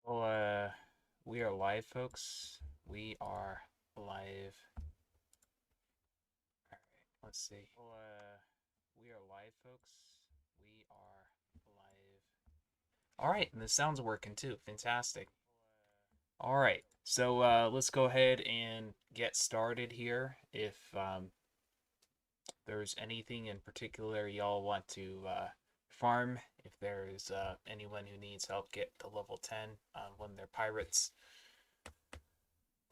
Well, we are live, folks. We are live. All right, let's see. Well, we are live, folks. We are live. All right, and the sound's working too. Fantastic. All right, so let's go ahead and get started here. If there's anything in particular y'all want to farm, if there's anyone who needs help get to level 10 on one of their pirates,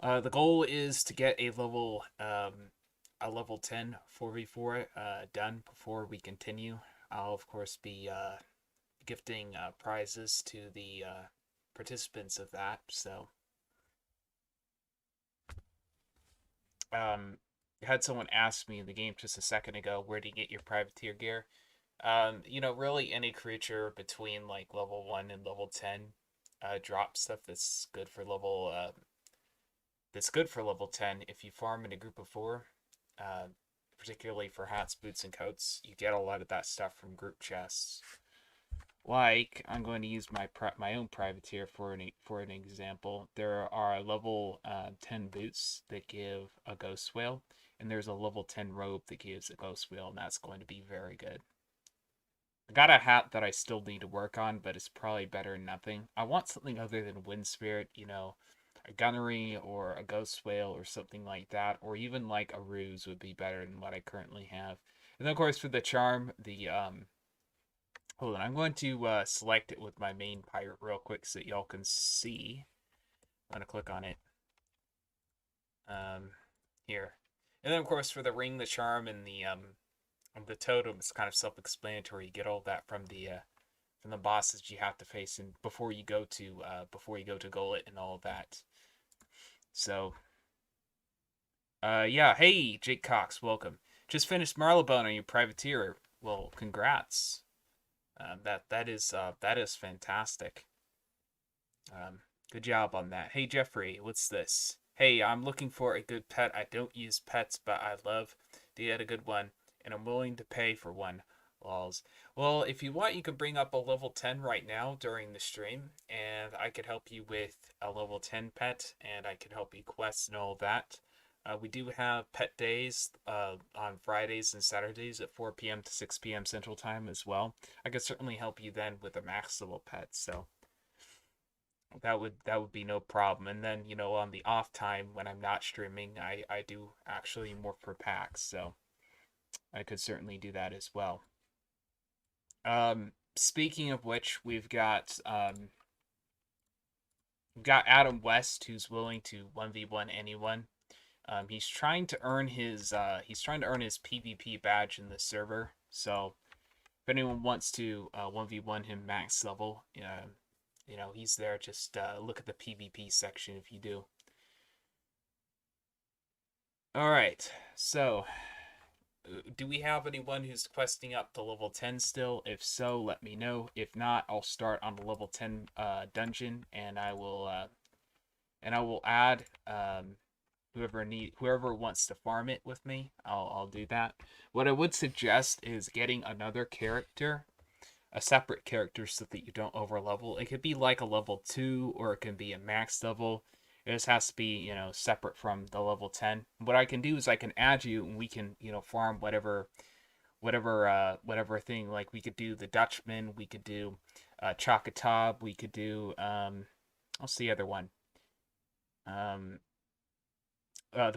the goal is to get a level 10 4v4 done before we continue. I'll of course be gifting prizes to the participants of that. So I had someone ask me in the game just a second ago, where do you get your privateer gear? Really any creature between like level 1 and level 10 drop stuff that's good for level 10. If you farm in a group of 4, uh, particularly for hats, boots, and coats, you get a lot of that stuff from group chests. Like, I'm going to use my own privateer for an example. There are level 10 boots that give a ghost whale, and there's a level 10 robe that gives a ghost whale, and that's going to be very good. I got a hat that I still need to work on, but it's probably better than nothing. I want something other than Wind Spirit, a gunnery or a ghost whale or something like that, or even like a ruse would be better than what I currently have. And then of course for the charm, the hold on, I'm going to select it with my main pirate real quick so that y'all can see. I'm gonna click on it. Here. And then of course for the ring, the charm, and the totem, it's kind of self-explanatory. You get all that from the bosses you have to face and before you go to Gullet and all of that. So yeah, hey Jake Cox, welcome. Just finished Marylebone on your privateer. Well, congrats. That is fantastic. Good job on that. Hey Jeffrey, what's this? Hey, I'm looking for a good pet. I don't use pets, but I love to get a good one, and I'm willing to pay for one. Lols. Well, if you want, you can bring up a level 10 right now during the stream, and I could help you with a level 10 pet, and I could help you quest and all that. We do have pet days on Fridays and Saturdays at 4 p.m. to 6 p.m. Central Time as well. I could certainly help you then with a max level pet, so that would be no problem. And then on the off time when I'm not streaming, I do actually more for packs, so I could certainly do that as well. Speaking of which, we've got Adam West who's willing to 1v1 anyone. He's trying to earn his PvP badge in the server. So if anyone wants to 1v1 him max level, he's there. Just look at the PvP section if you do. All right. So, do we have anyone who's questing up to level 10 still? If so, let me know. If not, I'll start on the level 10 dungeon, and I will add whoever wants to farm it with me. I'll do that. What I would suggest is getting another character, a separate character, so that you don't overlevel. It could be like a level 2 or it can be a max level. It just has to be, separate from the level 10. What I can do is I can add you and we can, farm whatever thing. Like we could do the Dutchman, we could do Choctaw, we could do what's the other one? The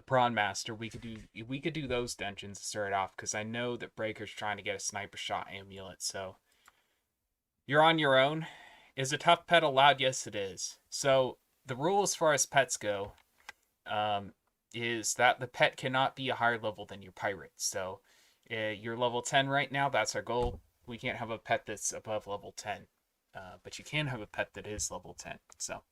Prawn Master. We could do those dungeons to start off because I know that Breaker's trying to get a sniper shot amulet. So you're on your own. Is a tough pet allowed? Yes, it is. So the rule as far as pets go is that the pet cannot be a higher level than your pirate. So you're level 10 right now. That's our goal. We can't have a pet that's above level 10. But you can have a pet that is level 10. So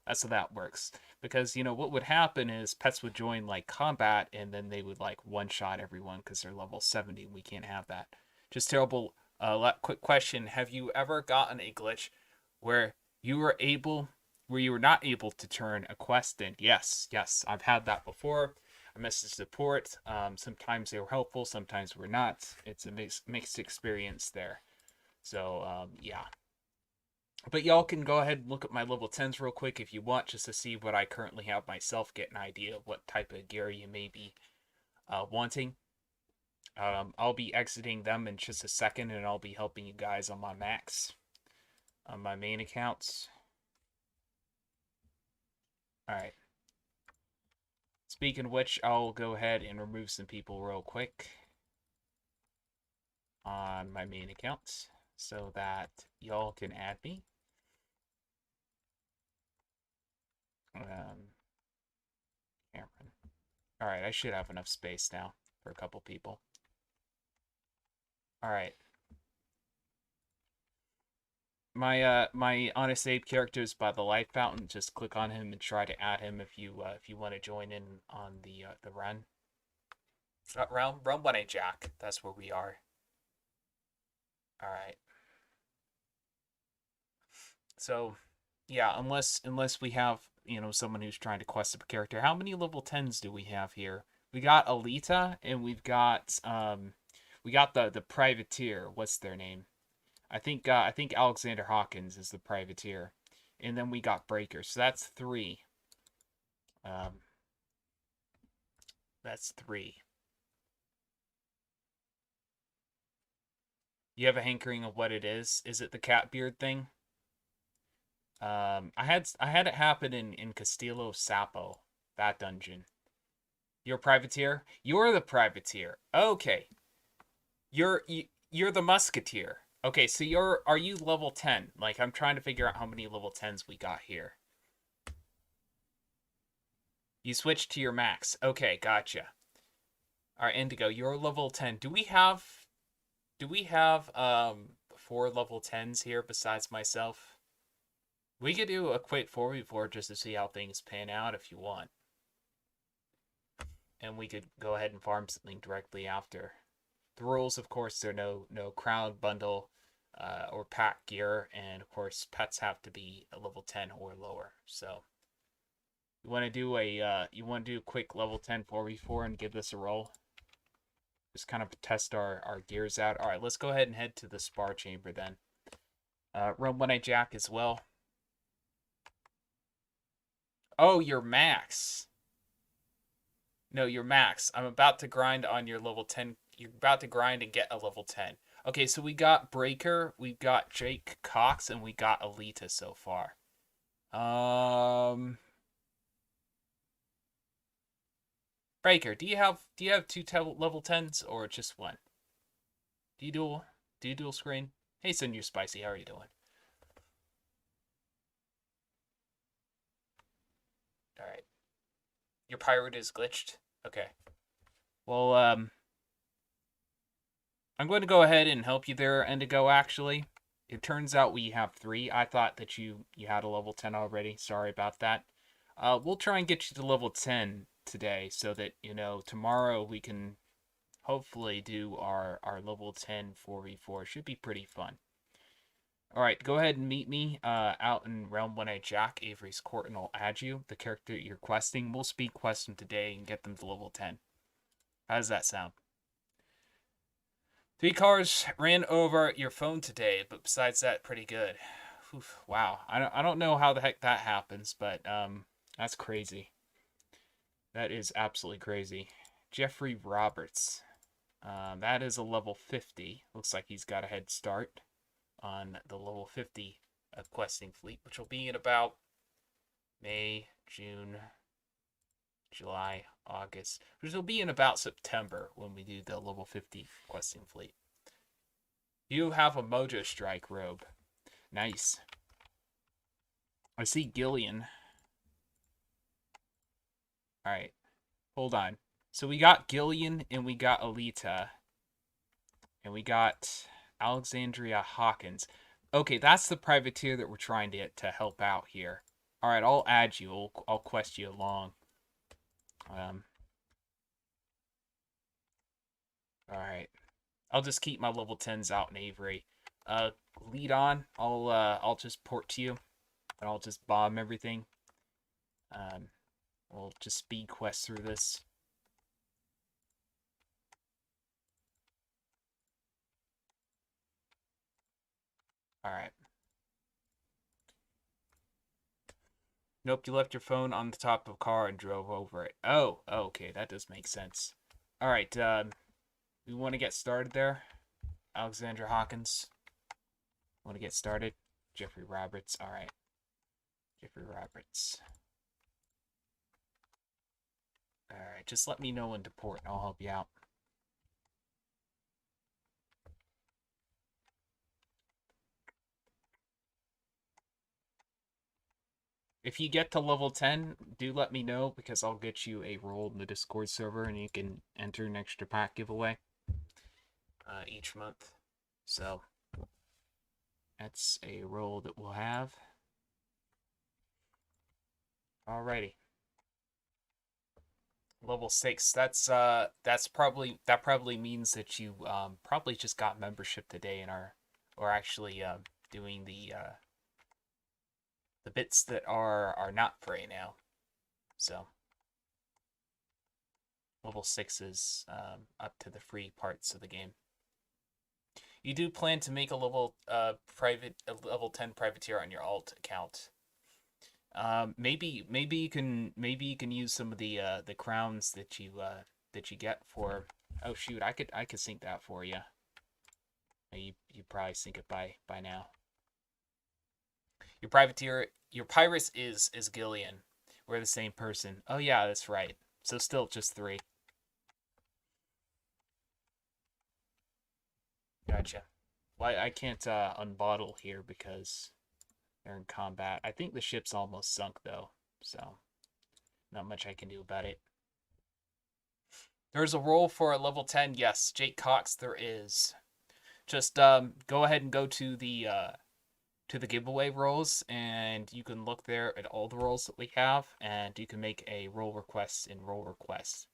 that's how that works. Because, what would happen is pets would join like combat and then they would like one shot everyone because they're level 70. We can't have that. Just terrible. Quick question. Have you ever gotten a glitch where you were not able to turn a quest in? Yes, I've had that before. I messaged support. Sometimes they were helpful, sometimes they were not. It's a mixed experience there. So, yeah. But y'all can go ahead and look at my level 10s real quick if you want, just to see what I currently have myself, get an idea of what type of gear you may be wanting. I'll be exiting them in just a second, and I'll be helping you guys on my max, on my main accounts. Alright. Speaking of which, I'll go ahead and remove some people real quick on my main accounts so that y'all can add me. Cameron. Alright, I should have enough space now for a couple people. Alright. My honest Abe character is by the light fountain. Just click on him and try to add him if you want to join in on the run. Run 1A Jack. That's where we are. All right. So, yeah, unless we have someone who's trying to quest up a character. How many level 10s do we have here? We got Alita and we've got the privateer. What's their name? I think Alexandria Hawkins is the privateer, and then we got Breaker. So that's 3. That's 3. You have a hankering of what it is? Is it the cat beard thing? I had it happen in Castillo Sapo, that dungeon. You're a privateer? You're the privateer. Okay. You're the musketeer. Okay, so are you level 10? Like, I'm trying to figure out how many level 10s we got here. You switched to your max. Okay, gotcha. Alright, Indigo, you're level 10. Do we have 4 level 10s here besides myself? We could do a quick 4v4 just to see how things pan out if you want. And we could go ahead and farm something directly after. The rules, of course, there are no crown bundle or pack gear, and of course, pets have to be a level 10 or lower. So, you want to do a quick level 10 4v4 and give this a roll? Just kind of test our gears out. All right, let's go ahead and head to the spar chamber then. Run 1A Jack as well. Oh, you're max. No, you're max. I'm about to grind on your level 10. You're about to grind and get a level 10. Okay, so we got Breaker, we've got Jake Cox, and we got Alita so far. Breaker, do you have 2 level 10s or just 1? Do you dual screen? Hey, Senor Spicy, how are you doing? All right. Your pirate is glitched. Okay. Well, I'm going to go ahead and help you there, Indigo, actually. It turns out we have 3. I thought that you had a level 10 already. Sorry about that. We'll try and get you to level 10 today so that, tomorrow we can hopefully do our level 10 4v4. Should be pretty fun. Alright, go ahead and meet me out in Realm 1A Jack, Avery's Court, and I'll add you, the character you're questing. We'll speed quest them today and get them to level 10. How does that sound? 3 cars ran over your phone today, but besides that, pretty good. Oof, wow, I don't know how the heck that happens, but that's crazy. That is absolutely crazy. Jeffrey Roberts. That is a level 50. Looks like he's got a head start on the level 50 questing fleet, which will be in about May, June, July, August, which will be in about September when we do the level 50 questing fleet. You have a Mojo Strike robe. Nice. I see Gillian. Alright. Hold on. So we got Gillian and we got Alita. And we got Alexandria Hawkins. Okay, that's the privateer that we're trying to help out here. Alright, I'll add you. I'll quest you along. Alright. I'll just keep my level 10s out in Avery. Lead on. I'll just port to you. And I'll just bomb everything. We'll just speed quest through this. Alright. Nope, you left your phone on the top of a car and drove over it. Oh, okay, that does make sense. All right, we want to get started there. Alexandria Hawkins, want to get started? Jeffrey Roberts, all right. Jeffrey Roberts. All right, just let me know when to port and I'll help you out. If you get to level 10, do let me know because I'll get you a role in the Discord server and you can enter an extra pack giveaway each month. So that's a role that we'll have. Alrighty. Level 6. That probably means that you probably just got membership today and are actually doing the bits that are not free now. So level 6 is up to the free parts of the game. You do plan to make a level 10 privateer on your alt account. Maybe you can use some of the crowns that you get for. Oh shoot, I could sync that for you. You probably sync it by now. Your privateer, your pirates is Gillian. We're the same person. Oh yeah, that's right. So still just 3. Gotcha. Well, I can't unbottle here because they're in combat. I think the ship's almost sunk though, so not much I can do about it. There's a role for a level 10. Yes, Jake Cox, there is. Just go ahead and go to the giveaway roles, and you can look there at all the roles that we have, and you can make a role request in role requests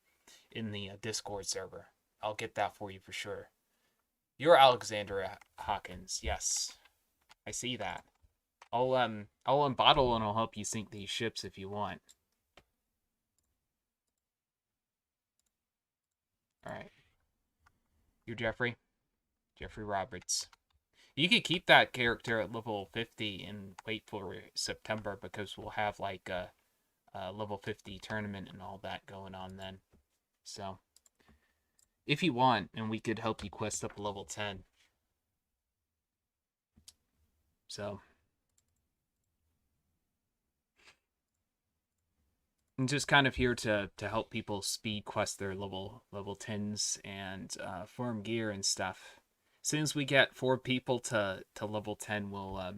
in the Discord server. I'll get that for you for sure. You're Alexandria Hawkins. Yes, I see that. I'll unbottle and I'll help you sink these ships if you want. All right. You're Jeffrey Roberts. You could keep that character at level 50 and wait for September because we'll have like a level 50 tournament and all that going on then. So, if you want, and we could help you quest up level 10. So, I'm just kind of here to help people speed quest their level 10s and farm gear and stuff. As soon as we get 4 people to level 10, we'll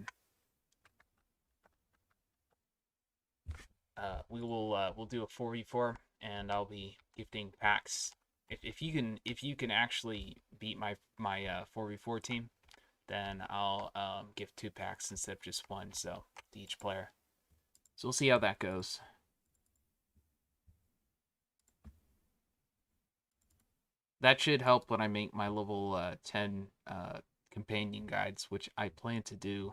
do a 4v4 and I'll be gifting packs. If you can actually beat my 4v4 team, then I'll gift 2 packs instead of just 1, so to each player. So we'll see how that goes. That should help when I make my level 10 companion guides, which I plan to do.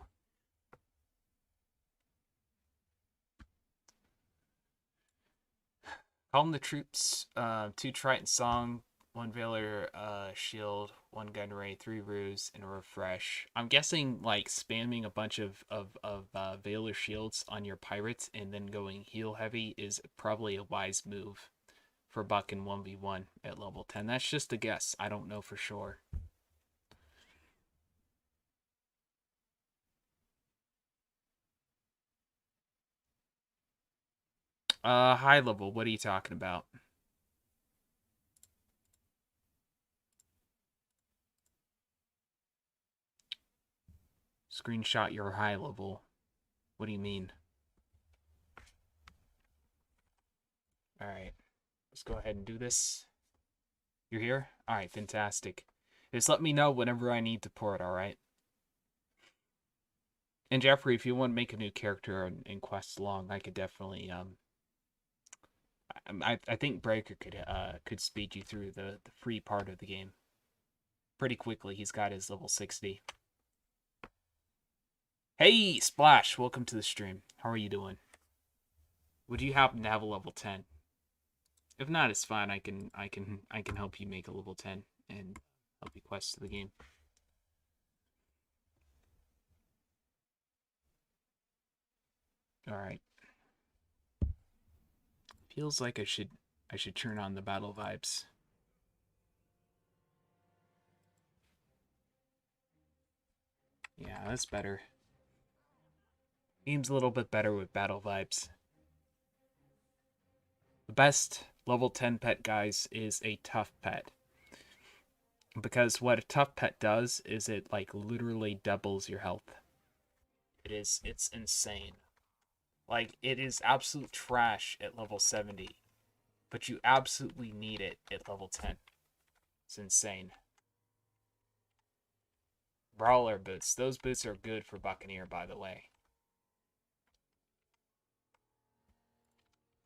Calm the troops, 2 Triton Song, 1 Valor Shield, 1 Gun Ray, 3 Ruse, and a Refresh. I'm guessing like spamming a bunch of Valor Shields on your pirates and then going heal heavy is probably a wise move for Buck in 1v1 at level 10. That's just a guess. I don't know for sure. High level, what are you talking about? Screenshot your high level. What do you mean? Alright, let's go ahead and do this. You're here? Alright, fantastic. Just let me know whenever I need to port, alright? And Jeffrey, if you want to make a new character in Quest Long, I could definitely I think Breaker could speed you through the free part of the game pretty quickly. He's got his level 60. Hey, Splash, welcome to the stream. How are you doing? Would you happen to have a level 10? If not, it's fine. I can help you make a level 10 and help you quest to the game. All right. Feels like I should turn on the battle vibes. Yeah, that's better. Seems a little bit better with battle vibes. The best level 10 pet, guys, is a tough pet. Because what a tough pet does is it like literally doubles your health. It's insane. Like, it is absolute trash at level 70, but you absolutely need it at level 10. It's insane. Brawler Boots. Those boots are good for Buccaneer, by the way.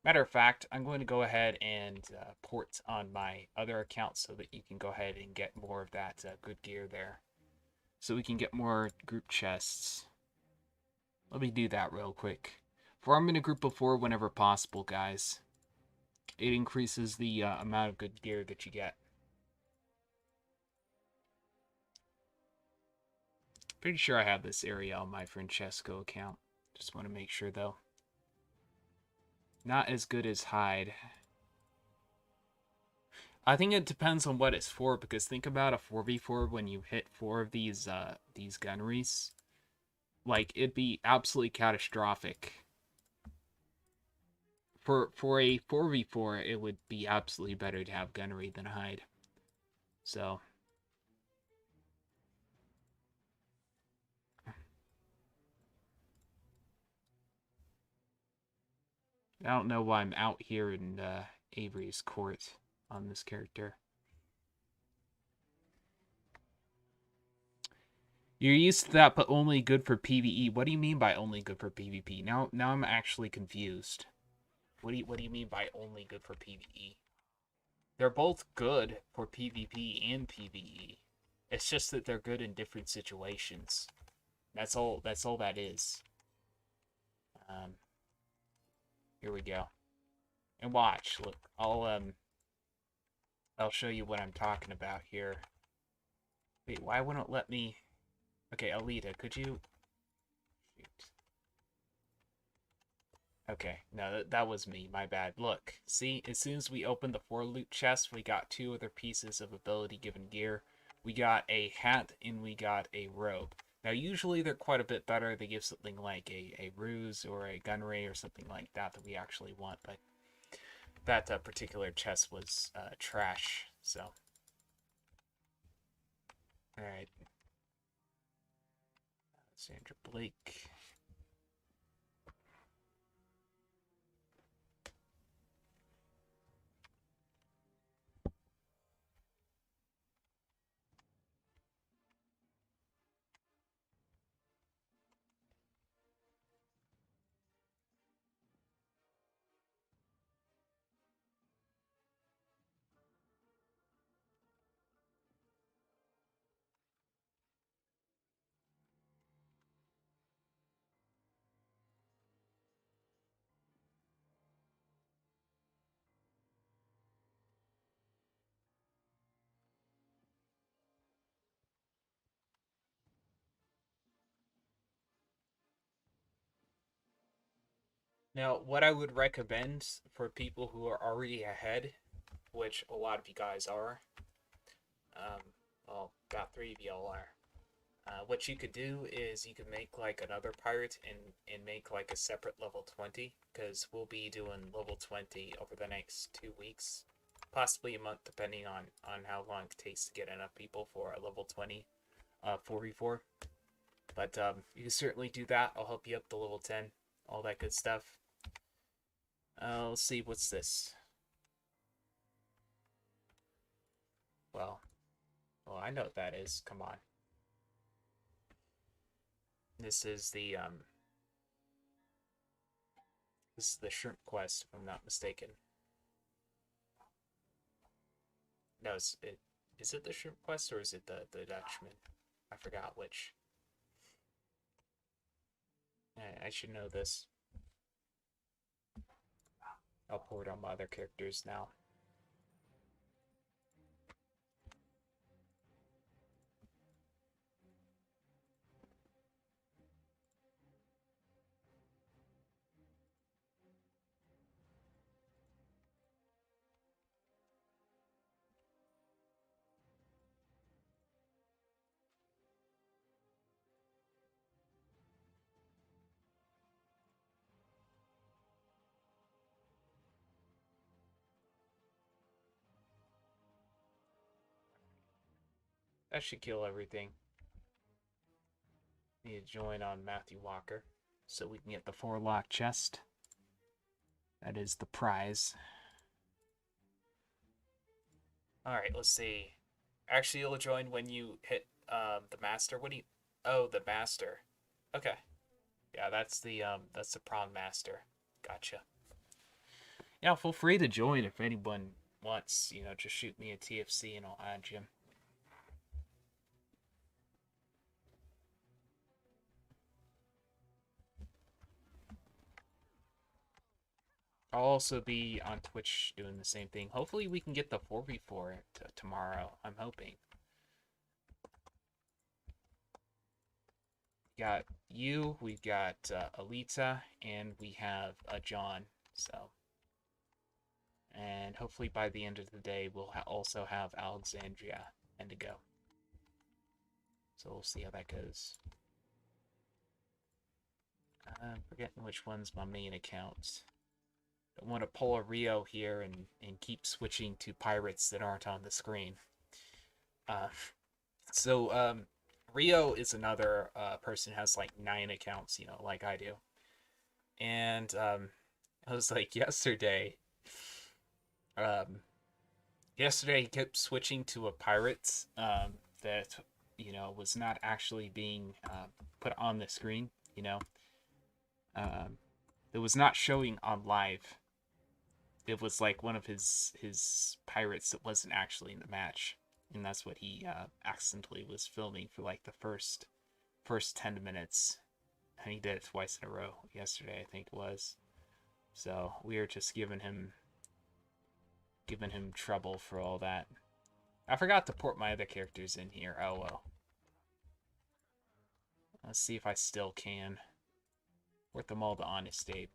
Matter of fact, I'm going to go ahead and port on my other account so that you can go ahead and get more of that good gear there. So we can get more group chests. Let me do that real quick. Farm in a group of 4 whenever possible, guys. It increases the amount of good gear that you get. Pretty sure I have this area on my Francesco account. Just want to make sure, though. Not as good as Hyde. I think it depends on what it's for, because think about a 4v4 when you hit 4 of these gunneries. Like, it'd be absolutely catastrophic. For a 4v4, it would be absolutely better to have gunnery than Hyde. So... I don't know why I'm out here in Avery's court on this character. You're used to that, but only good for PvE. What do you mean by only good for PvP? Now I'm actually confused. What do you mean by only good for PvE? They're both good for PvP and PvE. It's just that they're good in different situations. That's all that is. Here we go. And watch, look, I'll show you what I'm talking about here. Wait, why wouldn't it let me... Okay, Alita, could you... Shoot. Okay, no, that was me, my bad. Look, see, as soon as we opened the 4 loot chest, we got 2 other pieces of ability-given gear. We got a hat, and we got a robe. Now, usually they're quite a bit better. They give something like a ruse or a gunray or something like that we actually want, but that particular chest was trash, so... Alright. Sandra Blake. Now, what I would recommend for people who are already ahead, which a lot of you guys are, well, about 3 of y'all are, what you could do is you could make like another pirate and make like a separate level 20, because we'll be doing level 20 over the next 2 weeks, possibly a month, depending on how long it takes to get enough people for a level 20 4v4. But you can certainly do that. I'll help you up to level 10, all that good stuff. Let's see, what's this? Well, I know what that is. Come on. This is the shrimp quest, if I'm not mistaken. No, is it the shrimp quest or is it the Dutchman? I forgot which. I should know this. I'll port on my other characters now. That should kill everything. Need to join on Matthew Walker so we can get the 4-lock chest. That is the prize. Alright, let's see. Actually, you'll join when you hit the master. What do you... Oh, the master. Okay. Yeah, that's the prawn master. Gotcha. Yeah, feel free to join if anyone wants. You know, just shoot me a TFC and I'll add you. I'll also be on Twitch doing the same thing. Hopefully we can get the 4v4 tomorrow. I'm hoping. Got you, we've got Alita, and we have John. So, and hopefully by the end of the day we'll also have Alexandria and to go. So we'll see how that goes. I'm forgetting which one's my main account. I want to pull a Rio here and keep switching to pirates that aren't on the screen. Rio is another person who has like 9 accounts, you know, like I do. And I was like, yesterday he kept switching to a pirate that, you know, was not actually being put on the screen, you know. It was not showing on live. It was like one of his pirates that wasn't actually in the match. And that's what he accidentally was filming for like the first 10 minutes. And he did it twice in a row yesterday, I think it was. So we are just giving him trouble for all that. I forgot to port my other characters in here. Oh well. Let's see if I still can. Port them all to Honest Abe.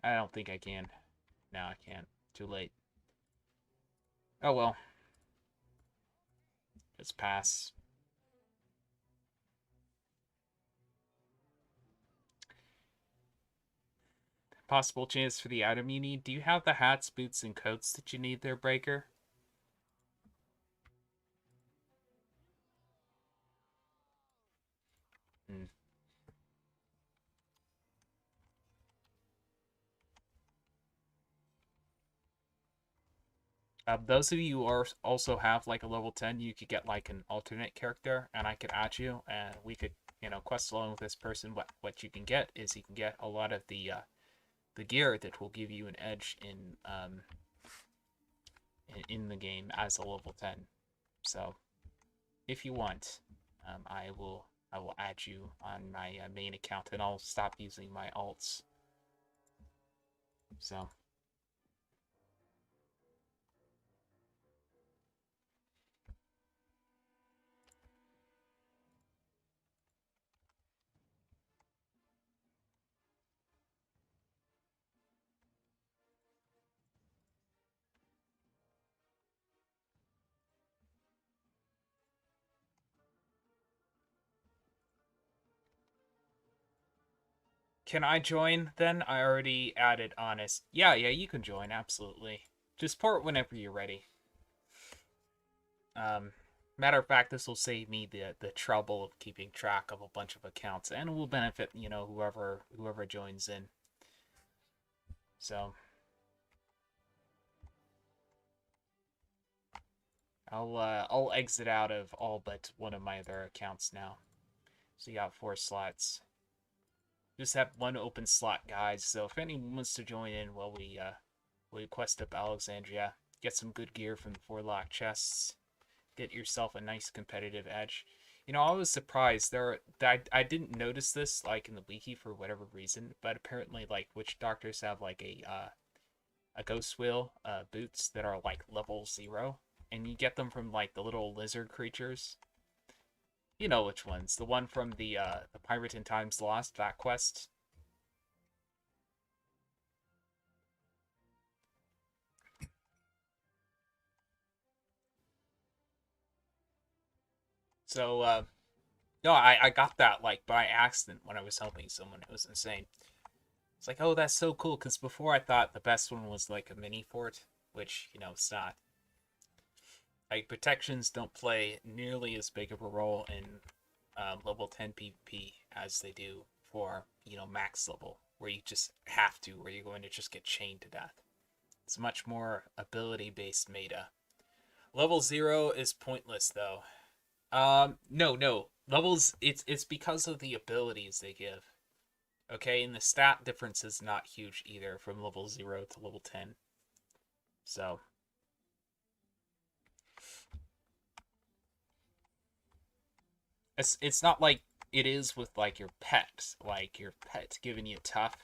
I don't think I can. No, I can't. Too late. Oh well. Just pass. Possible chance for the item you need. Do you have the hats, boots, and coats that you need there, Breaker? Hmm. Those of you who also have like a level 10, you could get like an alternate character, and I could add you, and we could, you know, quest along with this person. What you can get is you can get a lot of the gear that will give you an edge in the game as a level 10. So, if you want, I will add you on my main account, and I'll stop using my alts. So. Can I join then? I already added Honest. Yeah, you can join, absolutely. Just port whenever you're ready. Matter of fact, this will save me the trouble of keeping track of a bunch of accounts, and will benefit, you know, whoever joins in. So I'll exit out of all but one of my other accounts now. So you got 4 slots. Just have one open slot, guys. So if anyone wants to join in while we quest up Alexandria, get some good gear from the 4-lock chests, get yourself a nice competitive edge. You know, I was surprised I didn't notice this like in the wiki for whatever reason, but apparently like witch doctors have like a ghost wheel boots that are like level 0, and you get them from like the little lizard creatures. You know which ones. The one from the Pirate in Times Lost, that quest. So, no, I got that, like, by accident when I was helping someone. It was insane. It's like, oh, that's so cool, because before I thought the best one was, like, a mini fort which, you know, it's not. Like, protections don't play nearly as big of a role in level 10 PvP as they do for, you know, max level, where you just have to, where you're going to just get chained to death. It's much more ability-based meta. Level 0 is pointless, though. No. Levels, it's because of the abilities they give. Okay, and the stat difference is not huge either from level 0 to level 10. So, it's not like it is with, like, your pet. Like, your pet giving you tough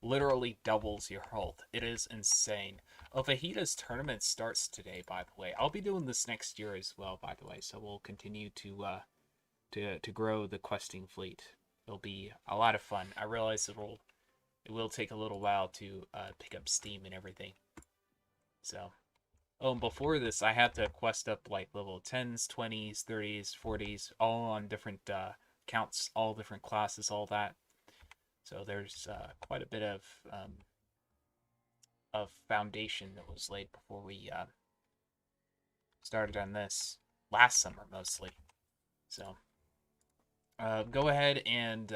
literally doubles your health. It is insane. Oh, Vegeta's tournament starts today, by the way. I'll be doing this next year as well, by the way. So we'll continue to grow the questing fleet. It'll be a lot of fun. I realize it will take a little while to pick up steam and everything. So, oh, and before this, I had to quest up like level 10s, 20s, 30s, 40s, all on different counts, all different classes, all that. So there's quite a bit of foundation that was laid before we started on this last summer, mostly. So go ahead and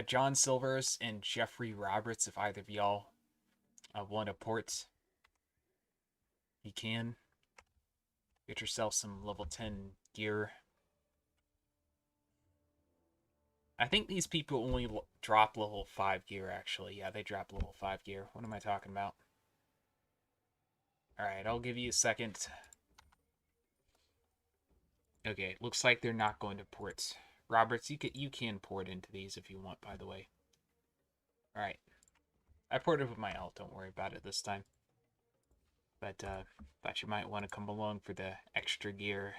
John Silvers and Jeffrey Roberts, if either of y'all want to port, you can. Get yourself some level 10 gear. I think these people only drop level 5 gear, actually. Yeah, they drop level 5 gear. What am I talking about? Alright, I'll give you a second. Okay, looks like they're not going to port. Roberts, you can port into these if you want, by the way. Alright. I ported with my alt, don't worry about it this time. But thought you might want to come along for the extra gear.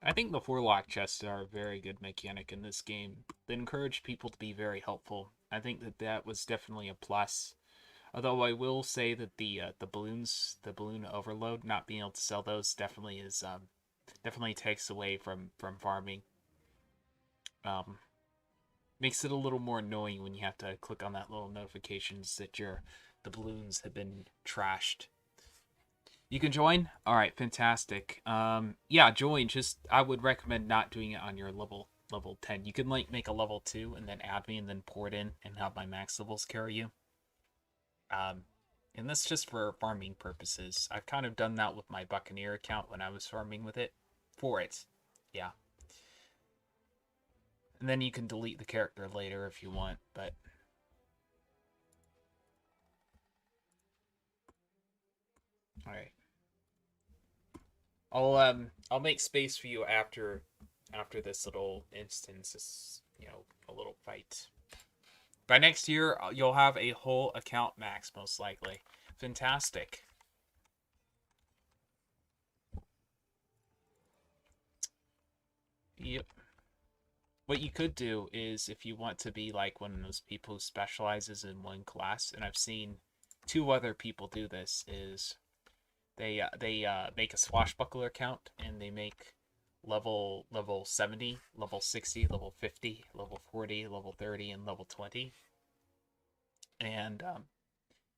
I think the forelock chests are a very good mechanic in this game. They encourage people to be very helpful. I think that was definitely a plus. Although I will say that the balloons, the balloon overload, not being able to sell those definitely is definitely takes away from farming. Makes it a little more annoying when you have to click on that little notifications that the balloons have been trashed. You can join? Alright, fantastic. Yeah, join. Just, I would recommend not doing it on your level 10. You can, like, make a level 2 and then add me and then port in and have my max levels carry you. And that's just for farming purposes. I've kind of done that with my Buccaneer account when I was farming with it. For it. Yeah. And then you can delete the character later if you want, but... Alright. I'll make space for you after this little instance, this, you know, a little fight. By next year, you'll have a whole account max, most likely. Fantastic. Yep. What you could do is, if you want to be like one of those people who specializes in one class, and I've seen 2 other people do this, is they make a swashbuckler account and they make level 70, level 60, level 50, level 40, level 30, and level 20. And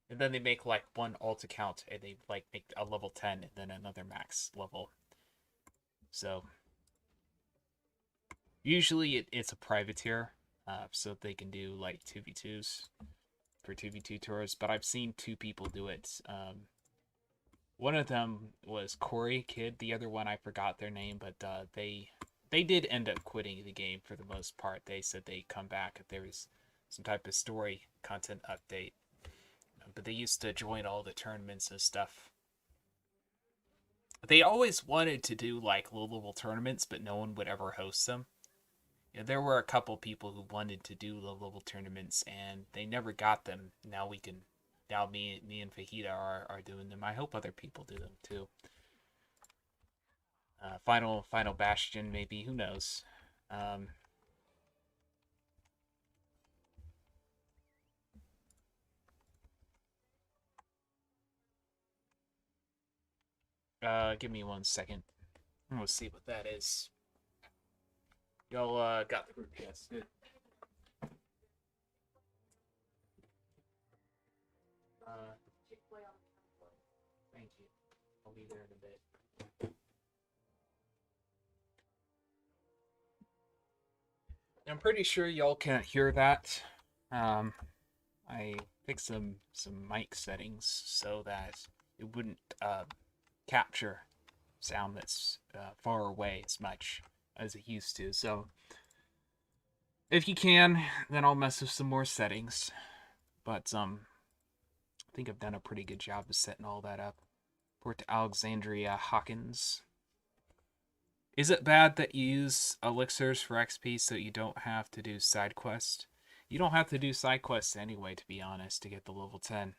then they make like one alt account and they like make a level 10 and then another max level. So usually it's a privateer, so they can do like 2v2s for 2v2 tours, but I've seen 2 people do it. One of them was Corey Kid, the other one I forgot their name, but they did end up quitting the game for the most part. They said they'd come back if there was some type of story content update. But they used to join all the tournaments and stuff. They always wanted to do like low-level tournaments, but no one would ever host them. You know, there were a couple people who wanted to do low-level tournaments, and they never got them. Now we can... Now me and Fajita are doing them. I hope other people do them too. Final Bastion, maybe. Who knows? Give me 1 second. I'm gonna see what that is. Y'all got the group chest. Good. be there in a bit. I'm pretty sure y'all can't hear that. I fixed some mic settings so that it wouldn't capture sound that's far away as much as it used to. So if you can, then I'll mess with some more settings. But I think I've done a pretty good job of setting all that up. Port to Alexandria Hawkins. Is it bad that you use elixirs for XP so you don't have to do side quests? You don't have to do side quests anyway, to be honest, to get the level 10.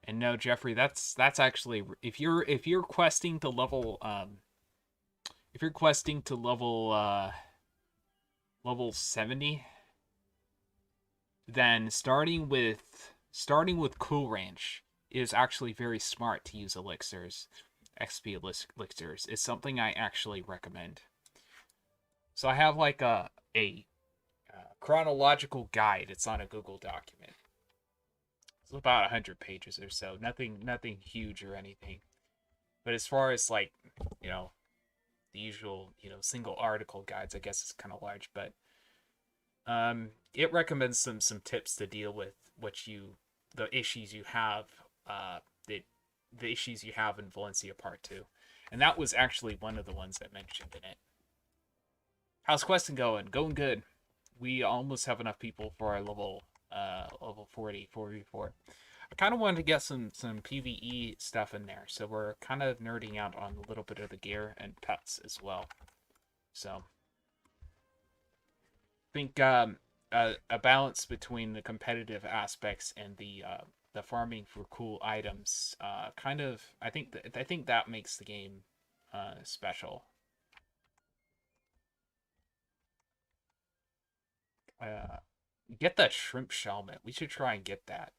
And no, Jeffrey, that's actually if you're questing to level level 70, then starting with Cool Ranch is actually very smart to use elixirs. XP elixirs is something I actually recommend. So I have like a chronological guide. It's on a Google document. It's about 100 pages or so. Nothing huge or anything. But as far as like, the usual, single article guides, I guess it's kind of large, but it recommends some tips to deal with the issues you have the issues you have in Valencia Part 2. And that was actually one of the ones I mentioned in it. How's questing going? Going good. We almost have enough people for our level 40, 4v4. I kind of wanted to get some PvE stuff in there, so we're kind of nerding out on a little bit of the gear and pets as well. So I think a balance between the competitive aspects and the farming for cool items, I think that makes the game special. Get that shrimp helmet. We should try and get that.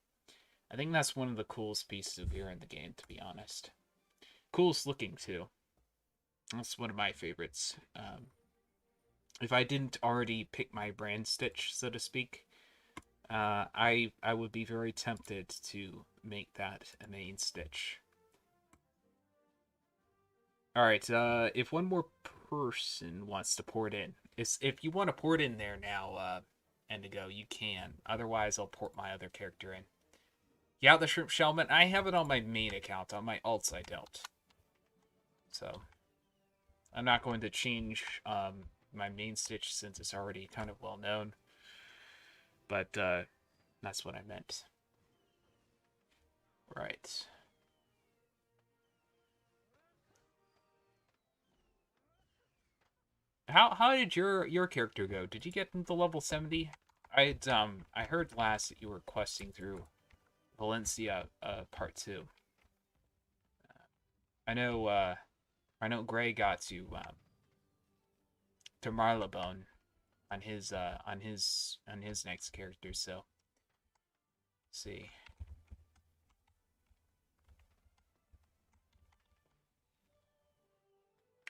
I think that's one of the coolest pieces of gear in the game, to be honest. Coolest looking too. That's one of my favorites. If I didn't already pick my brand stitch, so to speak, I would be very tempted to make that a main stitch. Alright, if one more person wants to port in, if you want to port in there now, Indigo, you can. Otherwise, I'll port my other character in. Yeah, the shrimp shellman, I have it on my main account. On my alts, I don't. So, I'm not going to change my main stitch since it's already kind of well known. But that's what I meant. Right. How did your character go? Did you get into level 70? I heard last that you were questing through Valencia part 2. I know Gray got to Marylebone on his next character, so let's see.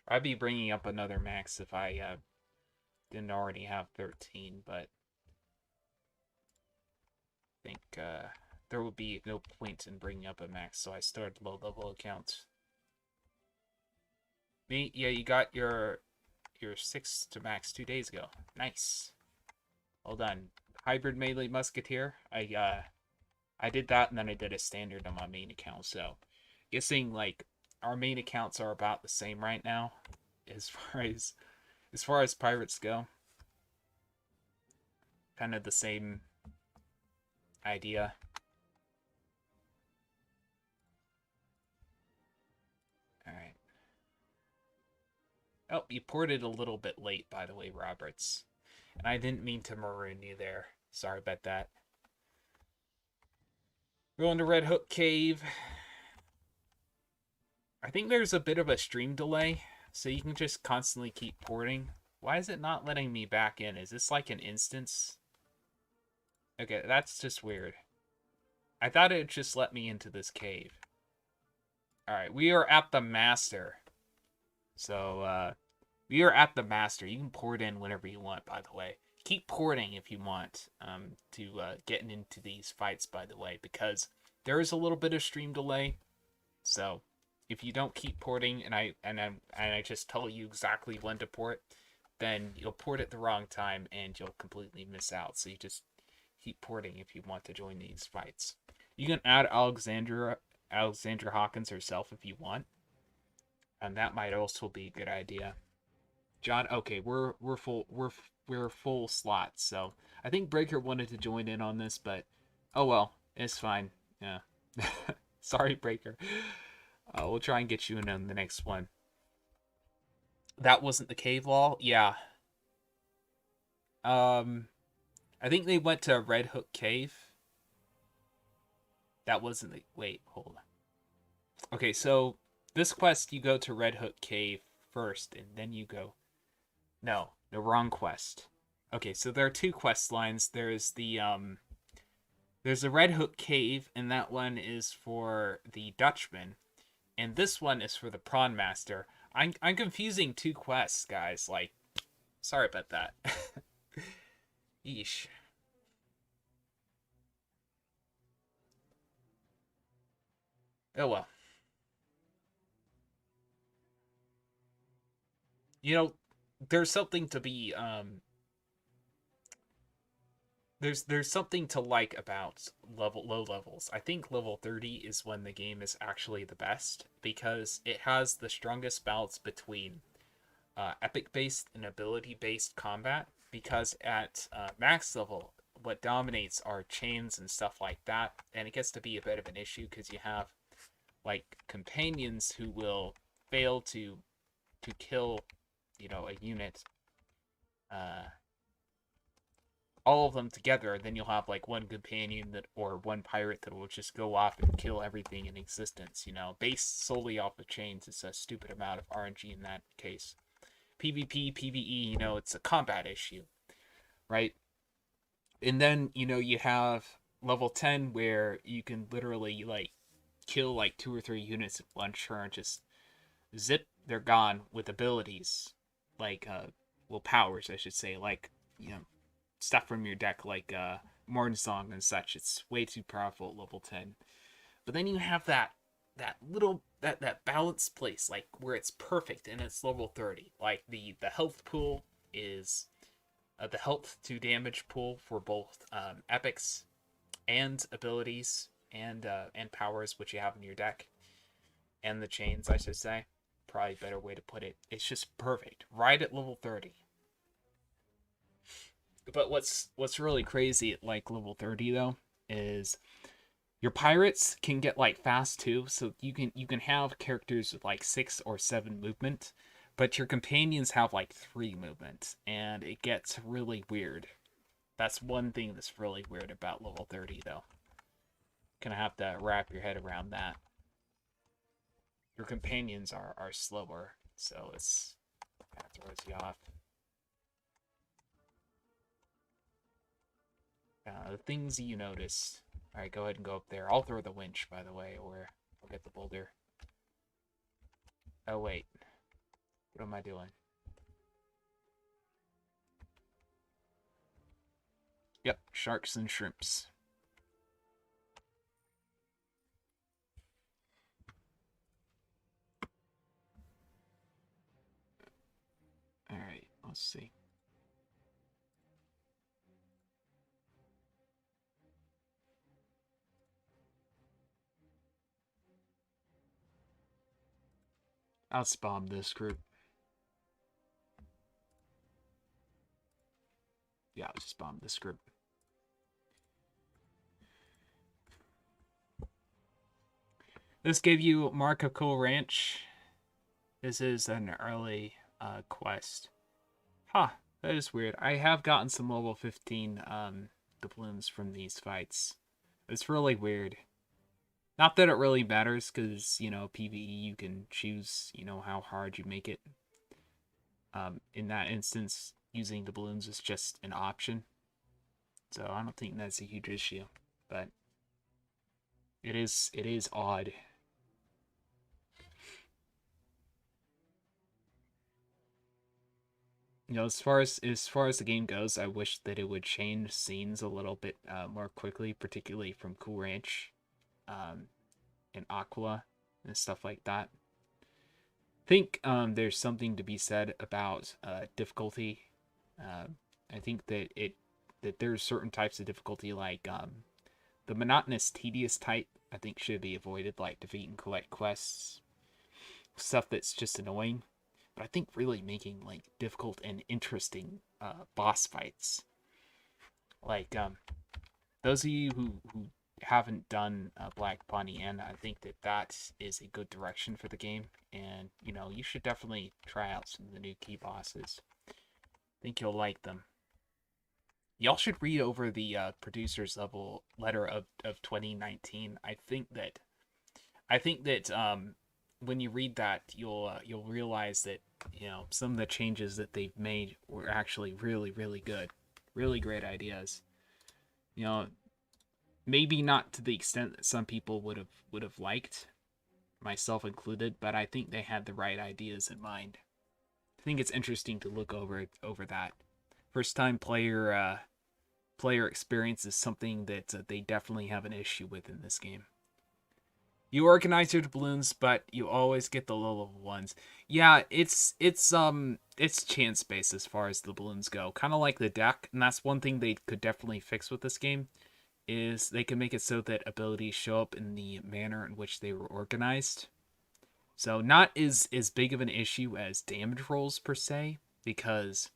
I'd be bringing up another max if I didn't already have 13, but I think there would be no point in bringing up a max, so I started low-level accounts. Me, yeah, you got your 6 to max 2 days ago. Nice. Well done. Hybrid melee musketeer. I did that, and then I did a standard on my main account, so guessing like our main accounts are about the same right now as far as pirates go. Kind of the same idea. Alright. Oh, you ported a little bit late, by the way, Roberts. And I didn't mean to maroon you there. Sorry about that. Going to Red Hook Cave. I think there's a bit of a stream delay, so you can just constantly keep porting. Why is it not letting me back in? Is this like an instance? Okay, that's just weird. I thought it would just let me into this cave. Alright, we are at the master. So, we are at the master. You can port in whenever you want, by the way. Keep porting if you want to getting into these fights, by the way, because there is a little bit of stream delay. So, if you don't keep porting, and I just tell you exactly when to port, then you'll port at the wrong time and you'll completely miss out. So you just keep porting if you want to join these fights. You can add Alexandria Hawkins herself if you want, and that might also be a good idea. John, okay, we're full slots, so I think Breaker wanted to join in on this, but oh well, it's fine. Yeah, sorry, Breaker. We'll try and get you in on the next one. That wasn't the cave wall, yeah. I think they went to Red Hook Cave. That wasn't the. Wait, hold on. Okay, so this quest, you go to Red Hook Cave first, and then you go. No, the wrong quest. Okay, so there are two quest lines. There's the Red Hook Cave, and that one is for the Dutchman, and this one is for the Prawn Master. I'm confusing two quests, guys. Like, sorry about that. Yeesh. Oh well. You know, there's something to be there's something to like about low levels. I think level 30 is when the game is actually the best because it has the strongest balance between epic based and ability based combat. Because at max level, what dominates are chains and stuff like that, and it gets to be a bit of an issue because you have like companions who will fail to kill, a unit, uh, all of them together, and then you'll have like one companion that or one pirate that will just go off and kill everything in existence. Based solely off of chains. It's a stupid amount of RNG in that case. PvP, PvE, it's a combat issue, right? And then you have level 10 where you can literally like kill like 2 or 3 units in one turn, just zip, they're gone with abilities like powers, I should say, like stuff from your deck like Mornsong and such. It's way too powerful at level 10. But then you have that little that balance place like where it's perfect and it's level 30. Like the health pool is the health to damage pool for both epics and abilities and powers which you have in your deck, and the chains, I should say. Probably a better way to put it. It's just perfect, right at level 30. But what's really crazy at like level 30 though is your pirates can get like fast too, so you can have characters with like 6 or 7 movement, but your companions have like 3 movement, and it gets really weird. That's one thing that's really weird about level 30 though. Gonna have to wrap your head around that. Your companions are slower, so it's kind of throws you off. The things you notice. Alright, go ahead and go up there. I'll throw the winch, by the way, or I'll get the boulder. Oh, wait. What am I doing? Yep, sharks and shrimps. Alright, let's see. I'll spam this group. Yeah, I'll just bomb this group. This gave you Mark of Cool Ranch. This is an early quest. Huh, that is weird. I have gotten some level 15 doubloons from these fights. It's really weird. Not that it really matters, because, PvE, you can choose, how hard you make it. In that instance, using the balloons is just an option. So I don't think that's a huge issue. But it is odd. As far as the game goes, I wish that it would change scenes a little bit more quickly, particularly from Cool Ranch, and Aquila and stuff like that. think there's something to be said about difficulty. Uh, I think that there's certain types of difficulty like the monotonous, tedious type. I think should be avoided, like defeat and collect quests, stuff that's just annoying. But I think really making like difficult and interesting boss fights, like those of you who haven't done Black Bunny, and I think that is a good direction for the game. And you should definitely try out some of the new key bosses. I think you'll like them. Y'all should read over the producer's level letter of 2019. I think that when you read that, you'll realize that some of the changes that they've made were actually really really good, really great ideas. You know, maybe not to the extent that some people would have liked, myself included, but I think they had the right ideas in mind. I think it's interesting to look over that. First time player experience is something that they definitely have an issue with in this game. You organize your balloons, but you always get the low level ones. Yeah, it's chance based as far as the balloons go, kind of like the deck, and that's one thing they could definitely fix with this game. Is they can make it so that abilities show up in the manner in which they were organized. So not as big of an issue as damage rolls per se, because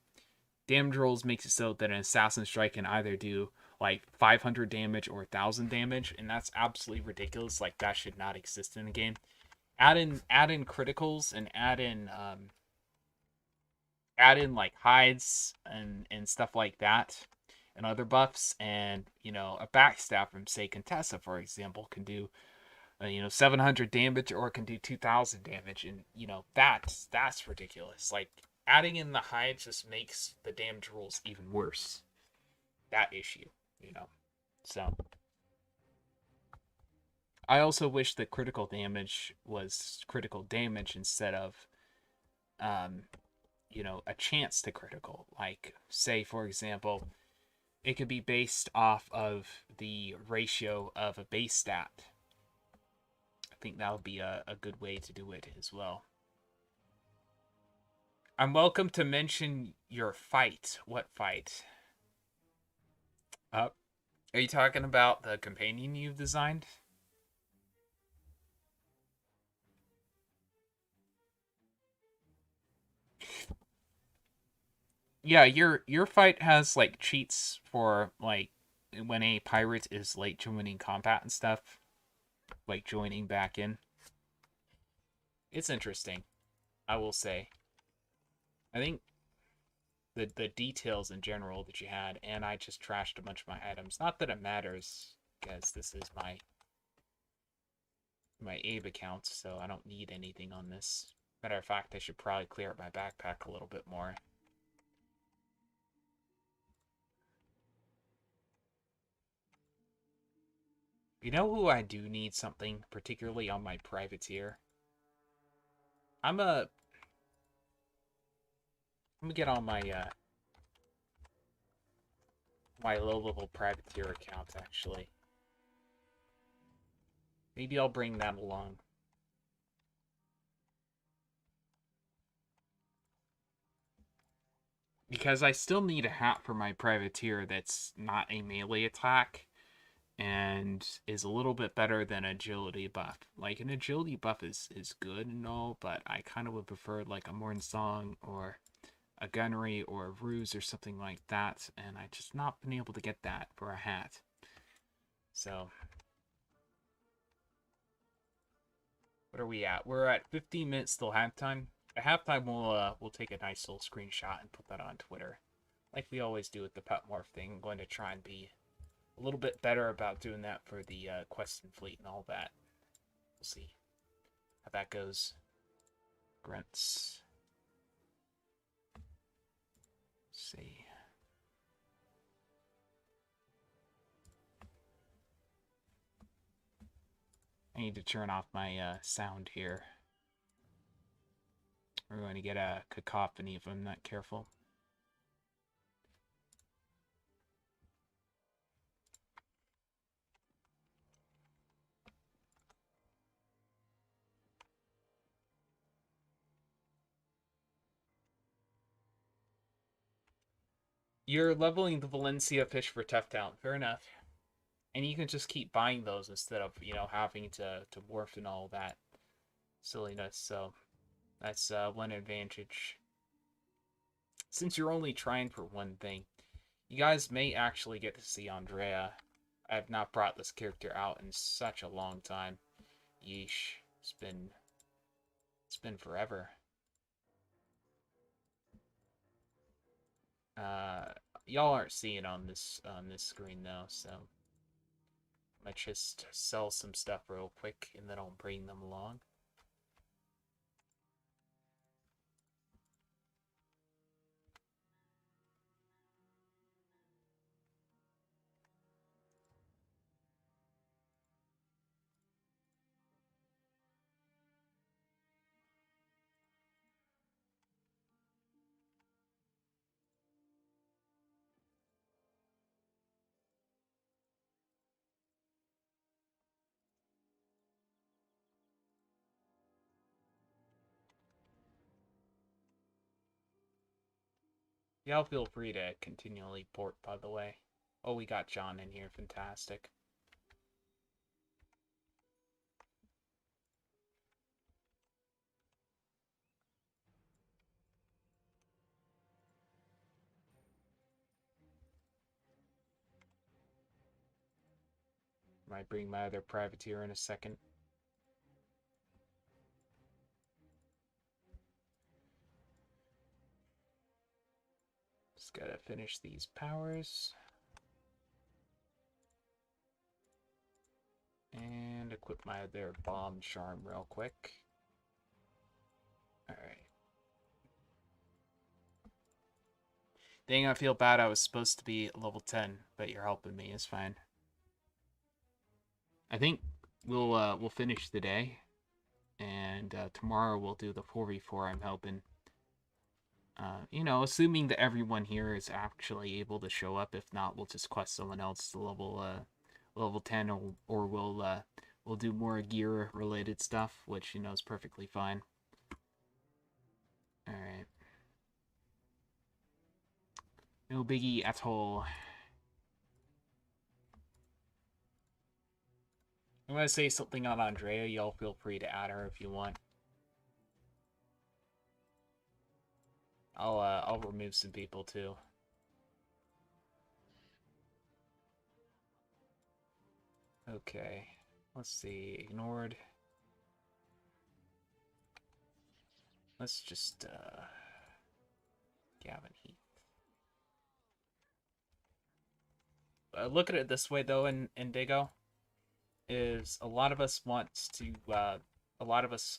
damage rolls makes it so that an assassin strike can either do like 500 damage or 1,000 damage, and that's absolutely ridiculous. Like that should not exist in a game. Add in criticals and add in like hides and stuff like that, and other buffs, and a backstab from say Contessa, for example, can do 700 damage or it can do 2,000 damage, and that's ridiculous. Like adding in the hides just makes the damage rules even worse. That issue, So I also wish that critical damage was critical damage instead of a chance to critical. Like say for example, it could be based off of the ratio of a base stat. I think that would be a good way to do it as well. I'm welcome to mention your fight. What fight? Are you talking about the companion you've designed? Yeah, your fight has like cheats for like when a pirate is late joining combat and stuff, like joining back in. It's interesting, I will say. I think the details in general that you had, and I just trashed a bunch of my items. Not that it matters, because this is my Abe account, so I don't need anything on this. Matter of fact, I should probably clear up my backpack a little bit more. You know who I do need something, particularly on my privateer? I'm gonna get on my my low-level privateer account, actually. Maybe I'll bring that along. Because I still need a hat for my privateer that's not a melee attack and is a little bit better than agility buff. Like an agility buff is good and all, but I kind of would prefer like a Morn Song or a gunnery or a ruse or something like that, and I just not been able to get that for a hat. So what are we at? We're at 15 minutes till halftime. At halftime we'll take a nice little screenshot and put that on Twitter. Like we always do with the pet morph thing. I'm going to try and be a little bit better about doing that for the quest and fleet and all that. We'll see how that goes. Grunts. See. I need to turn off my sound here. We're going to get a cacophony if I'm not careful. You're leveling the Valencia fish for Tough Talent. Fair enough. And you can just keep buying those instead of, having to morph and all that silliness. So that's one advantage. Since you're only trying for one thing, you guys may actually get to see Andrea. I have not brought this character out in such a long time. Yeesh. It's been forever. Y'all aren't seeing on this screen though, so let's just sell some stuff real quick and then I'll bring them along. Y'all feel free to continually port, by the way. Oh, we got John in here. Fantastic. Might bring my other privateer in a second. Just gotta finish these powers. And equip my other bomb charm real quick. Alright. Dang, I feel bad. I was supposed to be level 10, but you're helping me. It's fine. I think we'll finish the day, and tomorrow we'll do the 4v4. I'm hoping. Assuming that everyone here is actually able to show up. If not, we'll just quest someone else to level 10, or we'll do more gear related stuff, which is perfectly fine. All right. No biggie at all. I'm gonna say something on Andrea. Y'all feel free to add her if you want. I'll remove some people too. Okay. Let's see. Ignored. Let's just Gavin Heath. Look at it this way though, Indigo, is a lot of us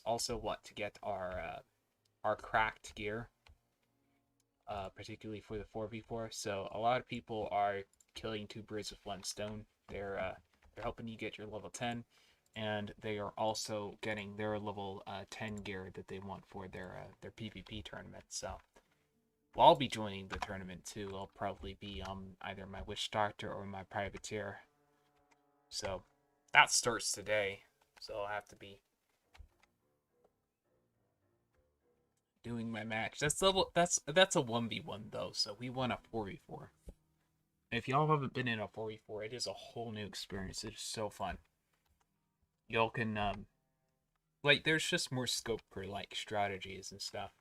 also want to get our cracked gear, particularly for the 4v4. So a lot of people are killing two birds with one stone. They're helping you get your level 10, and they are also getting their level 10 gear that they want for their PvP tournament. So, well, I'll be joining the tournament too. I'll probably be either my Witch Doctor or my Privateer. So that starts today. So I'll have to be doing my match. That's a 1v1 though, so we want a 4v4. If y'all haven't been in a 4v4, it is a whole new experience. It is so fun. Y'all can there's just more scope for strategies and stuff.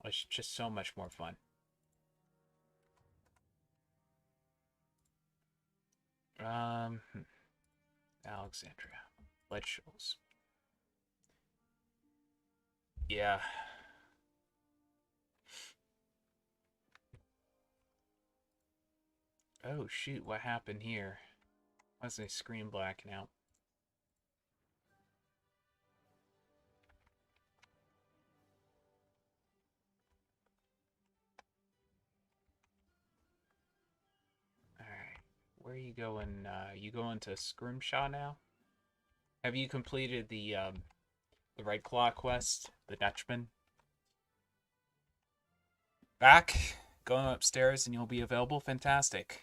It's just so much more fun. Alexandria. Let's shows. Yeah. Oh shoot, what happened here? Why is my screen blacking out? Alright. Where are you going? You going to Scrimshaw now? Have you completed the Red Claw quest? The Dutchman? Back? Going upstairs and you'll be available? Fantastic.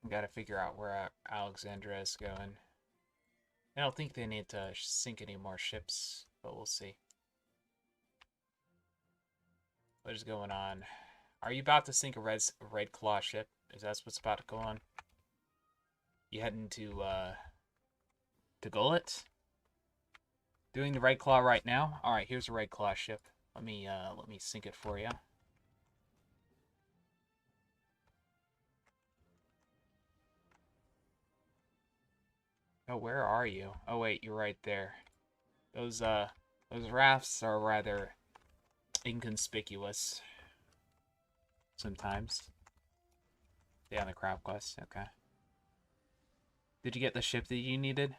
Gotta figure out where Alexandria is going. I don't think they need to sink any more ships, but we'll see. What is going on? Are you about to sink a red claw ship? Is that what's about to go on? You heading to Gullet? Doing the red claw right now? Alright, here's a red claw ship. Let me sink it for you. Oh, where are you? Oh wait, you're right there. Those rafts are rather inconspicuous sometimes. Yeah, the crab quest. Okay. Did you get the ship that you needed?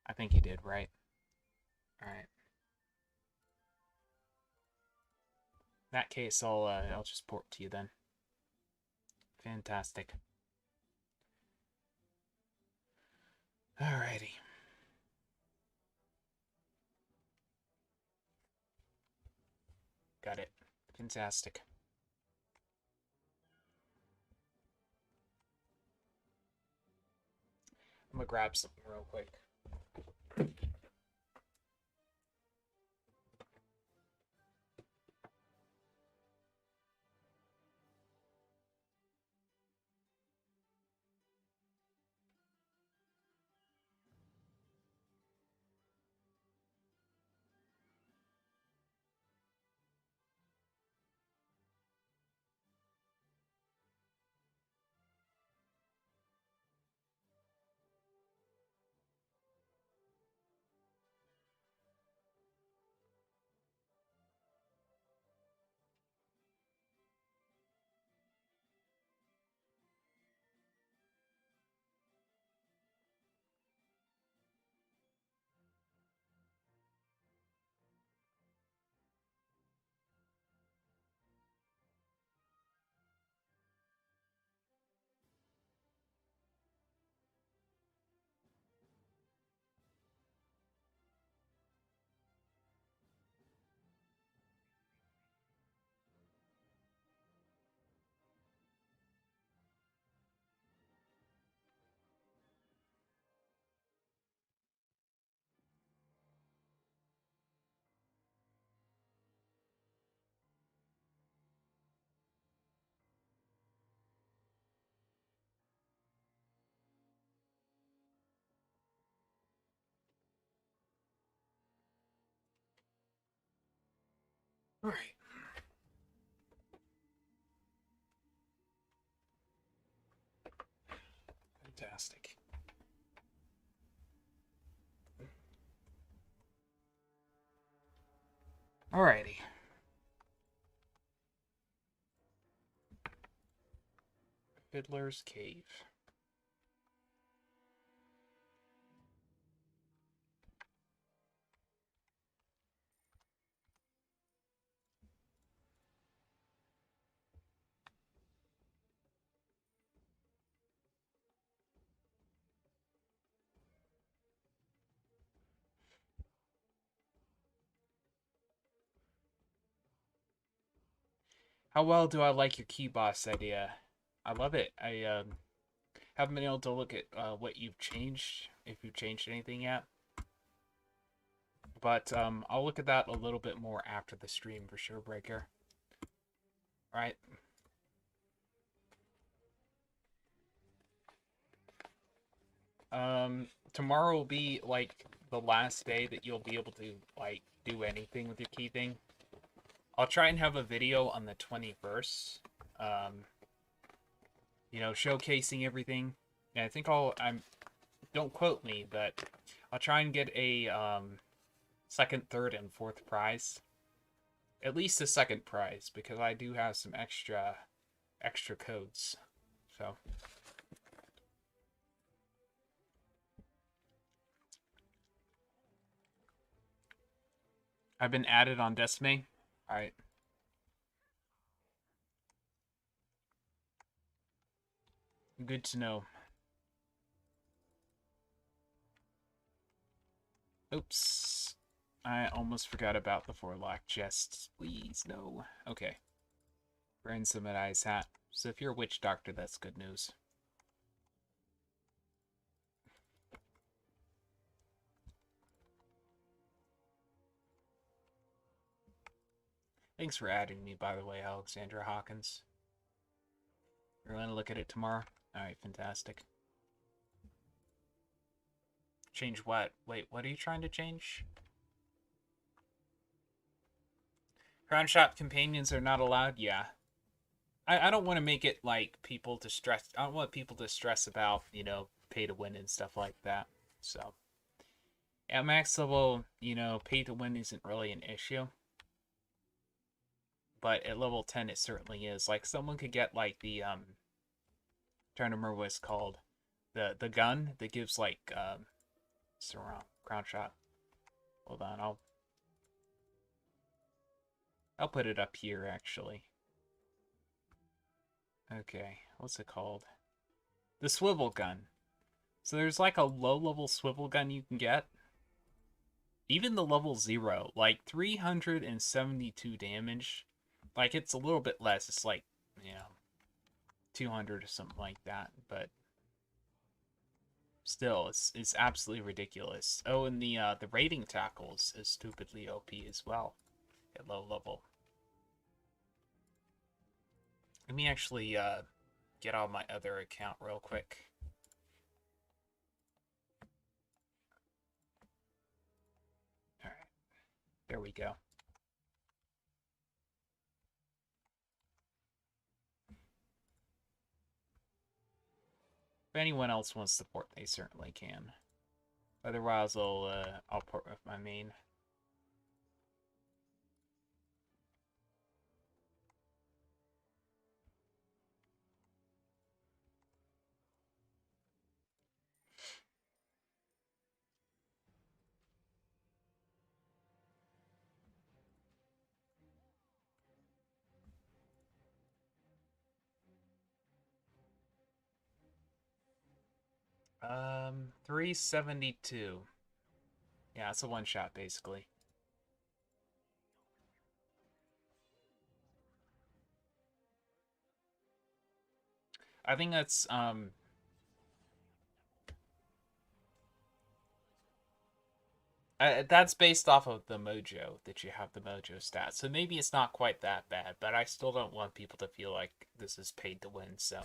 I think you did, right? Alright. In that case, I'll just port to you then. Fantastic. Alrighty. Got it. Fantastic. I'm gonna grab something real quick. Alright. Fantastic. Alrighty. Fiddler's Cave. How well do I like your key boss idea? I love it. I haven't been able to look at what you've changed, if you've changed anything yet. But I'll look at that a little bit more after the stream for sure, Breaker. Alright. Tomorrow will be like the last day that you'll be able to like do anything with your key thing. I'll try and have a video on the 21st. You know, showcasing everything. And I think don't quote me, but I'll try and get a second, third, and fourth prize. At least a second prize, because I do have some extra codes. So I've been added on Decimate. Alright. Good to know. Oops. I almost forgot about the Forlock chest. Please, no. Okay. We're in some ice hat. So if you're a witch doctor, that's good news. Thanks for adding me, by the way, Alexandria Hawkins. You're going to look at it tomorrow? Alright, fantastic. Change what? Wait, what are you trying to change? Crown shop companions are not allowed? Yeah. I don't want to make it like people to stress. I don't want people to stress about, you know, pay to win and stuff like that. So, at max level, you know, pay to win isn't really an issue. But at level 10, it certainly is. Like, someone could get, like, trying to remember what it's called. The gun that gives, like, surround, crown shot. Hold on, I'll put it up here, actually. Okay, what's it called? The swivel gun. So there's like a low-level swivel gun you can get. Even the level 0, like 372 damage. Like, it's a little bit less. It's like, you know, 200 or something like that. But still, it's absolutely ridiculous. Oh, and the raiding tackles is stupidly OP as well at low level. Let me actually get on my other account real quick. All right, there we go. If anyone else wants support, they certainly can. Otherwise, I'll port with my main. Um, 372. Yeah, it's a one shot basically. I think that's based off of the mojo that you have the mojo stat. So maybe it's not quite that bad, but I still don't want people to feel like this is paid to win. So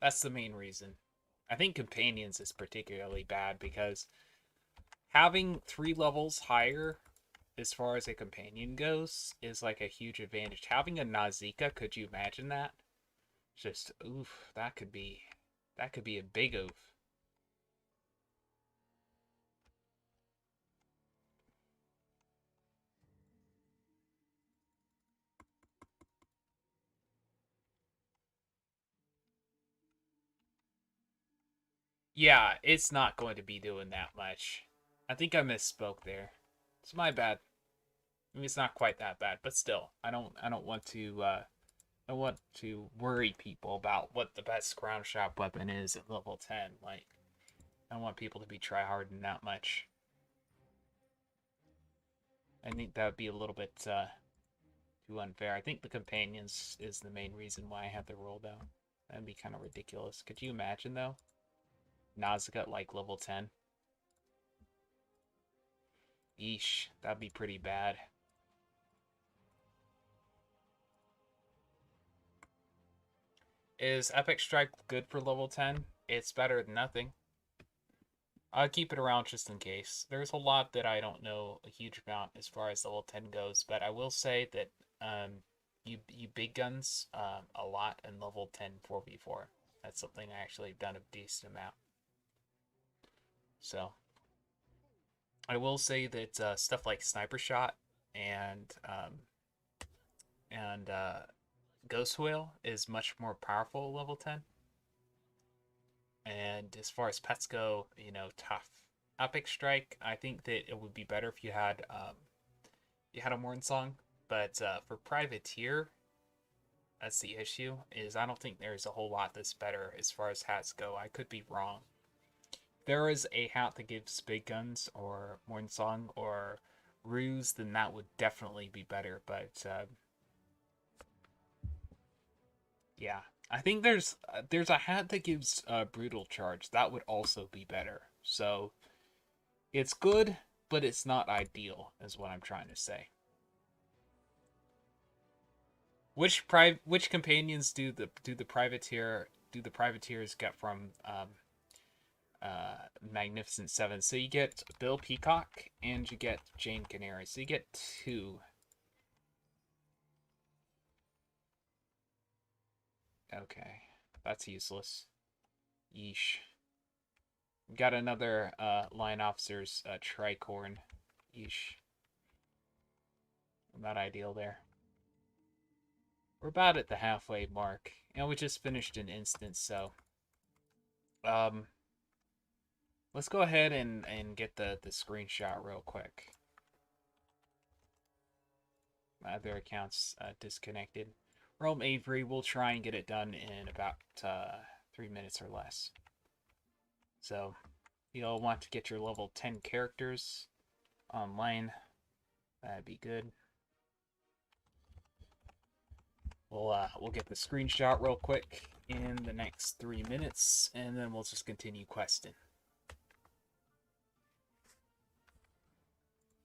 that's the main reason. I think companions is particularly bad because having 3 levels higher as far as a companion goes is like a huge advantage. Having a Nausicaa, could you imagine that? Just oof, that could be a big oof. Yeah, it's not going to be doing that much. I think I misspoke there. It's my bad. I mean, it's not quite that bad, but still, I don't want to I want to worry people about what the best ground shop weapon is at level 10. Like, I don't want people to be tryharding that much. I think that would be a little bit too unfair. I think the companions is the main reason why I have the roll down. That'd be kind of ridiculous. Could you imagine though? Nausicaa at like level 10. Yeesh, that'd be pretty bad. Is Epic Strike good for level 10? It's better than nothing. I'll keep it around just in case. There's a lot that I don't know a huge amount as far as level 10 goes, but I will say that you big guns a lot in level 10 4v4. That's something I actually done a decent amount. So I will say that stuff like Sniper Shot and and uh, Ghost Whale is much more powerful level 10. And as far as pets go, you know, tough. Epic Strike, I think that it would be better if you had a Morn song, but for Privateer, that's the issue. Is I don't think there's a whole lot that's better as far as hats go. I could be wrong. There is a hat that gives big guns or Morn song or ruse, then that would definitely be better. But yeah, I think there's a hat that gives brutal charge. That would also be better. So it's good. but it's not ideal, is what I'm trying to say. Which companions do the privateers get from Magnificent Seven? So you get Bill Peacock and you get Jane Canary. So you get 2. Okay, that's useless. Yeesh. Got another line officer's tricorn. Yeesh. Not ideal there. We're about at the halfway mark. And we just finished an instance, so let's go ahead and get the screenshot real quick. My other account's disconnected. Rome Avery, we'll try and get it done in about 3 minutes or less. So, you'll want to get your level 10 characters online. That'd be good. We'll get the screenshot real quick in the next 3 minutes, and then we'll just continue questing.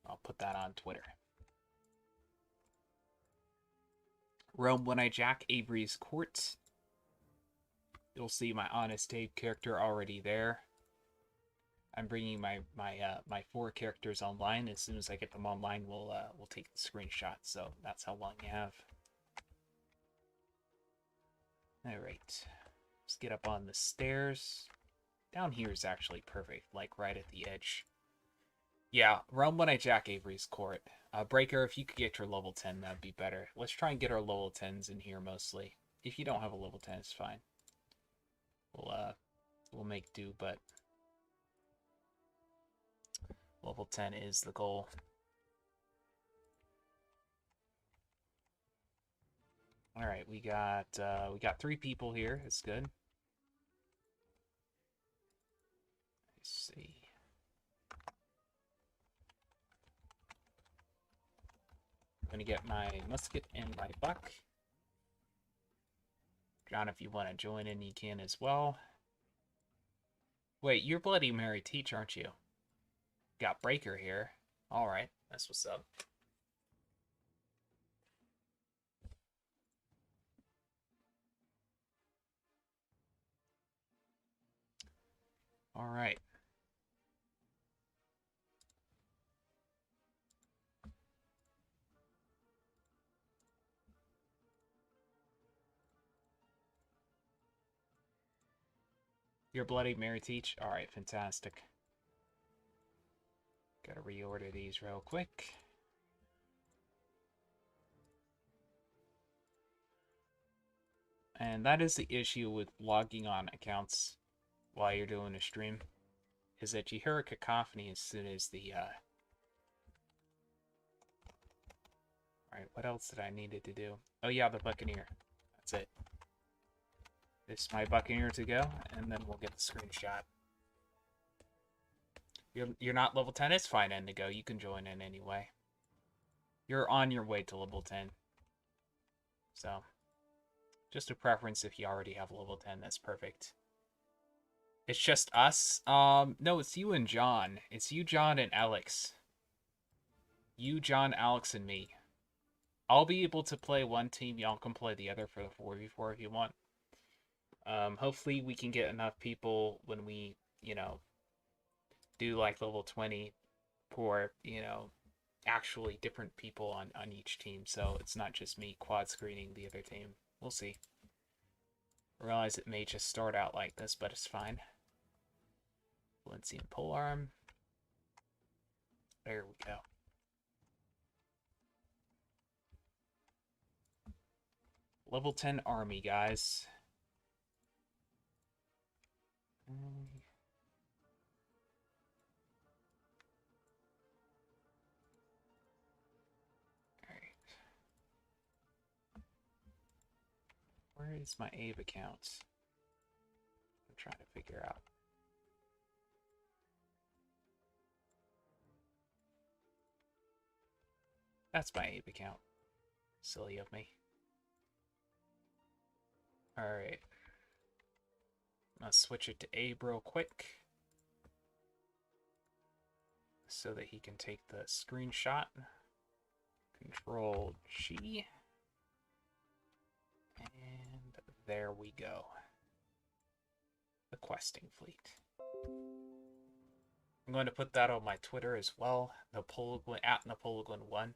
I'll put that on Twitter. Rome when I jack Avery's court. You'll see my Honest Abe character already there. I'm bringing my 4 characters online. As soon as I get them online, we'll take the screenshot. So that's how long you have. All right, let's get up on the stairs. Down here is actually perfect, like right at the edge. Yeah, Rome when I jack Avery's court. Breaker, if you could get your level 10, that'd be better. Let's try and get our level 10s in here mostly. If you don't have a level 10, it's fine. We'll make do, but level 10 is the goal. All right, we got 3 people here. It's good. Let's see. I'm gonna get my musket and my buck. John, if you want to join in, you can as well. Wait, you're Bloody Mary Teach, aren't you? Got Breaker here. All right, that's what's up. All right. Your Bloody Mary Teach? Alright, fantastic. Gotta reorder these real quick. And that is the issue with logging on accounts while you're doing a stream, is that you hear a cacophony as soon as the Alright, what else did I needed to do? Oh yeah, the Buccaneer. That's it. This is my Buccaneer to go, and then we'll get the screenshot. You're not level 10? It's fine, Indigo. You can join in anyway. You're on your way to level 10. So, just a preference if you already have level 10, that's perfect. It's just us? No, it's you and John. It's you, John, and Alex. You, John, Alex, and me. I'll be able to play one team. Y'all can play the other for the 4v4 if you want. Hopefully we can get enough people when we, do like level 20 for, actually different people on each team. So it's not just me quad screening the other team. We'll see. I realize it may just start out like this, but it's fine. Lindsay and Polearm. There we go. Level 10 army, guys. Alright. Where is my Abe account? I'm trying to figure out. That's my Abe account. Silly of me. Alright. Let's switch it to Abe real quick. so that he can take the screenshot. Control G. And there we go. The questing fleet. I'm going to put that on my Twitter as well, at Napoleon1.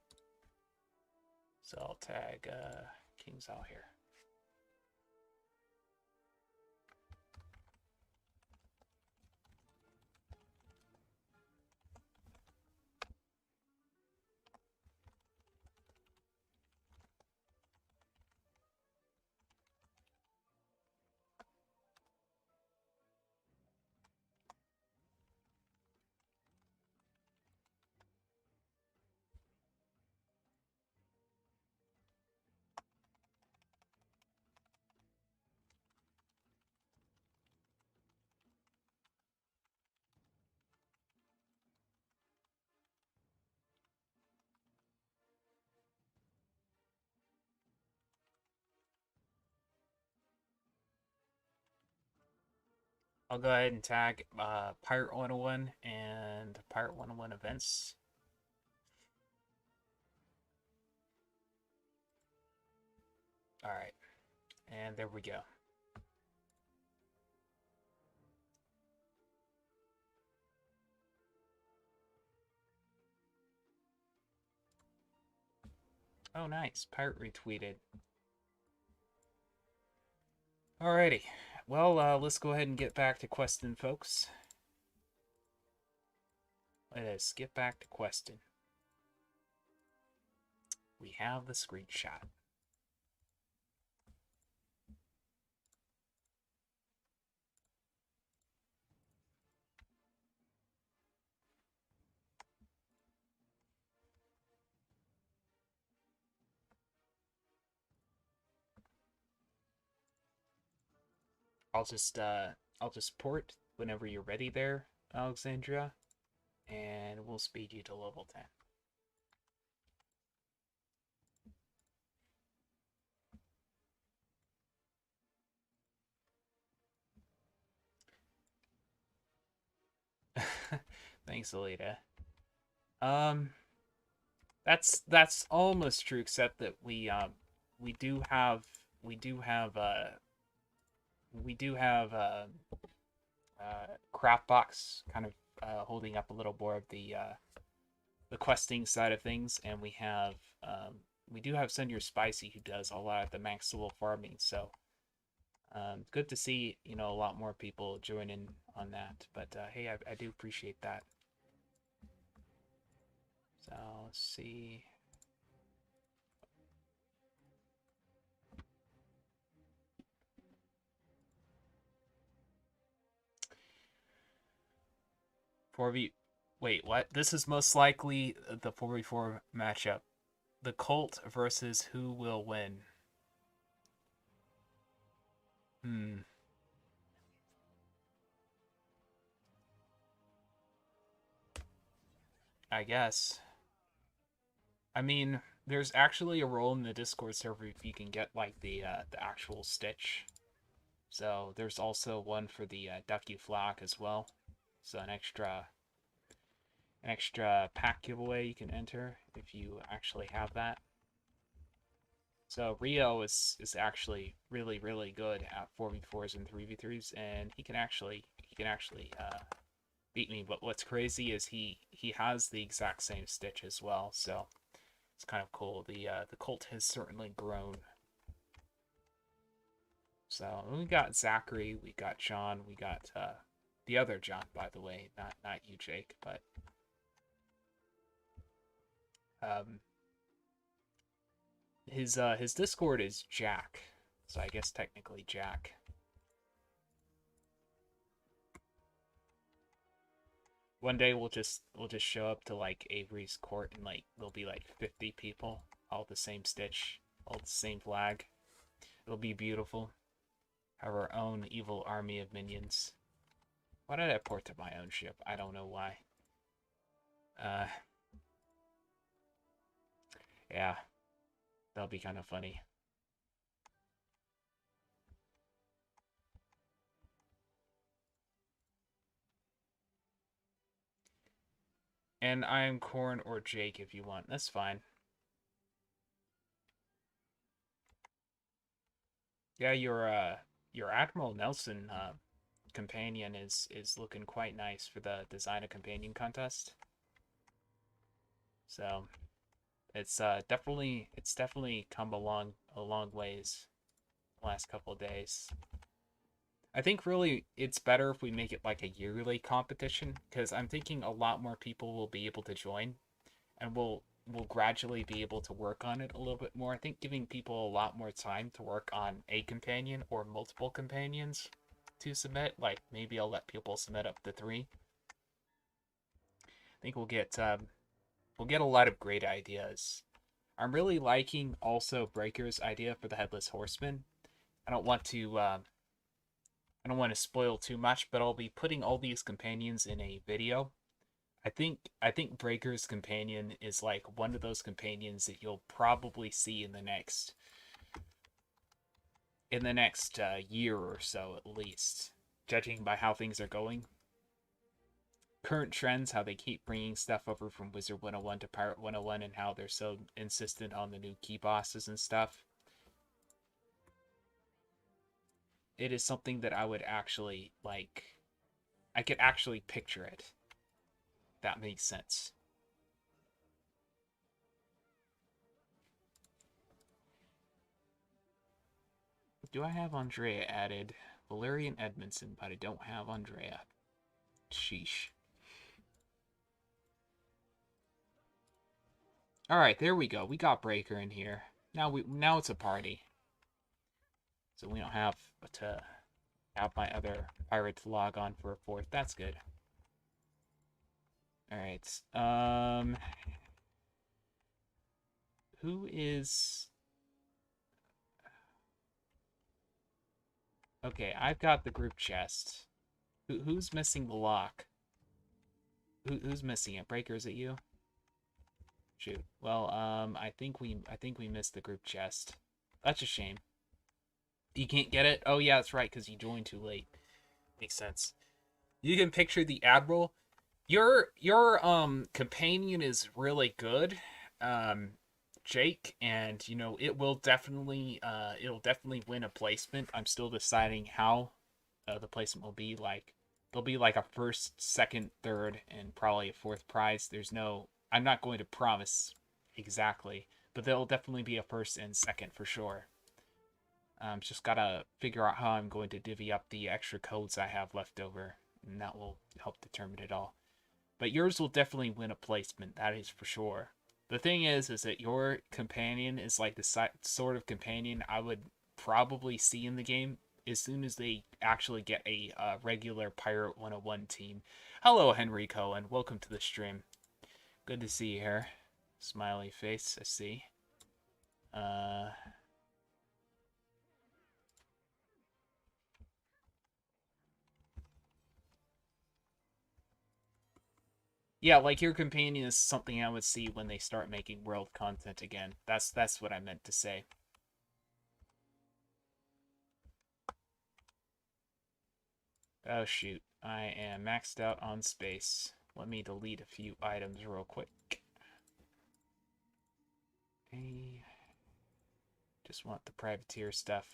So I'll tag Kings out here. I'll go ahead and tag Pirate101 and Pirate101 events. All right, and there we go. Oh, nice. Pirate retweeted. Alrighty. Well, let's go ahead and get back to questing, folks. Let us get back to questing. We have the screenshot. I'll just port whenever you're ready there, Alexandria, and we'll speed you to level 10. Thanks, Alita. That's almost true, except that we do have Craftbox kind of holding up a little more of the questing side of things, and we do have Send Your Spicy, who does a lot of the max level farming. So good to see, a lot more people join in on that. But hey, I do appreciate that. So let's see. Wait, what? This is most likely the 4v4 matchup. The Colt versus who will win? I guess. I mean, there's actually a role in the Discord server if you can get like the actual stitch. So there's also one for the Ducky Flock as well. So an extra pack giveaway you can enter if you actually have that. So Rio is actually really good at 4v4s and 3v3s, and he can actually beat me. But what's crazy is he has the exact same stitch as well. So it's kind of cool. The Colt has certainly grown. So we got Zachary, we got John, we got the other John, by the way, not you, Jake, but his Discord is Jack, so I guess technically Jack. One day we'll just show up to like Avery's court and like there'll be like 50 people, all the same stitch, all the same flag. It'll be beautiful. Have our own evil army of minions. Why did I port to my own ship? I don't know why. Yeah, that'll be kind of funny. And I'm Corn or Jake if you want. That's fine. Yeah, your Admiral Nelson companion is looking quite nice for the design a companion contest. So it's definitely come a long ways the last couple of days. I think really it's better if we make it like a yearly competition because I'm thinking a lot more people will be able to join and we'll gradually be able to work on it a little bit more. I think giving people a lot more time to work on a companion or multiple companions to submit, like maybe I'll let people submit up to 3. I think we'll get a lot of great ideas. I'm really liking also Breaker's idea for the Headless Horseman. I don't want to I don't want to spoil too much, but I'll be putting all these companions in a video. I think Breaker's companion is like one of those companions that you'll probably see in the next year or so at least, judging by how things are going. Current trends, how they keep bringing stuff over from Wizard 101 to Pirate 101, and how they're so insistent on the new key bosses and stuff. It is something that I would actually like. I could actually picture it. That makes sense. Do I have Andrea added? Valerian Edmondson, but I don't have Andrea. Sheesh. Alright, there we go. We got Breaker in here. Now it's a party. So we don't have to have my other pirate to log on for a 4th. That's good. Alright. Who is... Okay, I've got the group chest. Who's missing the lock? Who's missing it? Breaker, is it you? Shoot. Well, I think we missed the group chest. That's a shame. You can't get it? Oh yeah, that's right, because you joined too late. Makes sense. You can picture the Admiral. Your companion is really good. Jake, and you know it'll definitely win a placement. I'm still deciding how the placement will be. Like there'll be like a 1st, 2nd, 3rd, and probably a 4th prize. I'm not going to promise exactly, but there'll definitely be a 1st and 2nd for sure. Just gotta figure out how I'm going to divvy up the extra codes I have left over, and that will help determine it all. But yours will definitely win a placement, that is for sure. The thing is that your companion is like the sort of companion I would probably see in the game as soon as they actually get a regular Pirate 101 team. Hello, Henry Cohen. Welcome to the stream. Good to see you here. Smiley face, I see. Yeah, like your companion is something I would see when they start making world content again. That's what I meant to say. Oh shoot, I am maxed out on space. Let me delete a few items real quick. Okay. Just want the privateer stuff.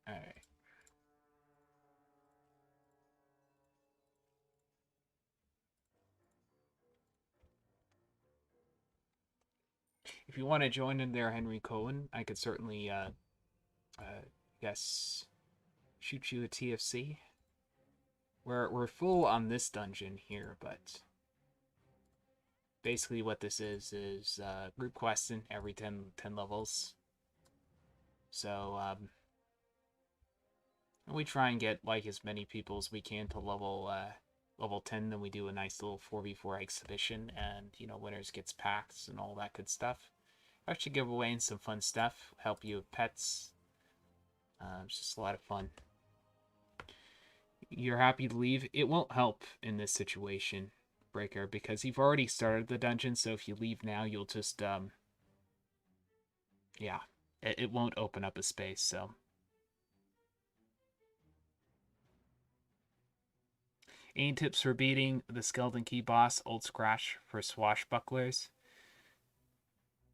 Alright. If you want to join in there, Henry Cohen, I could certainly, guess, shoot you a TFC. We're full on this dungeon here, but basically what this is group questing every 10 levels. So, we try and get like as many people as we can to level 10, then we do a nice little 4v4 exhibition, and you know, winners gets packs and all that good stuff. Actually give away some fun stuff, help you with pets. It's just a lot of fun. You're happy to leave? It won't help in this situation, Breaker, because you've already started the dungeon, so if you leave now, you'll just, yeah, it won't open up a space, so. Any tips for beating the Skeleton Key boss, Old Scratch, for swashbucklers?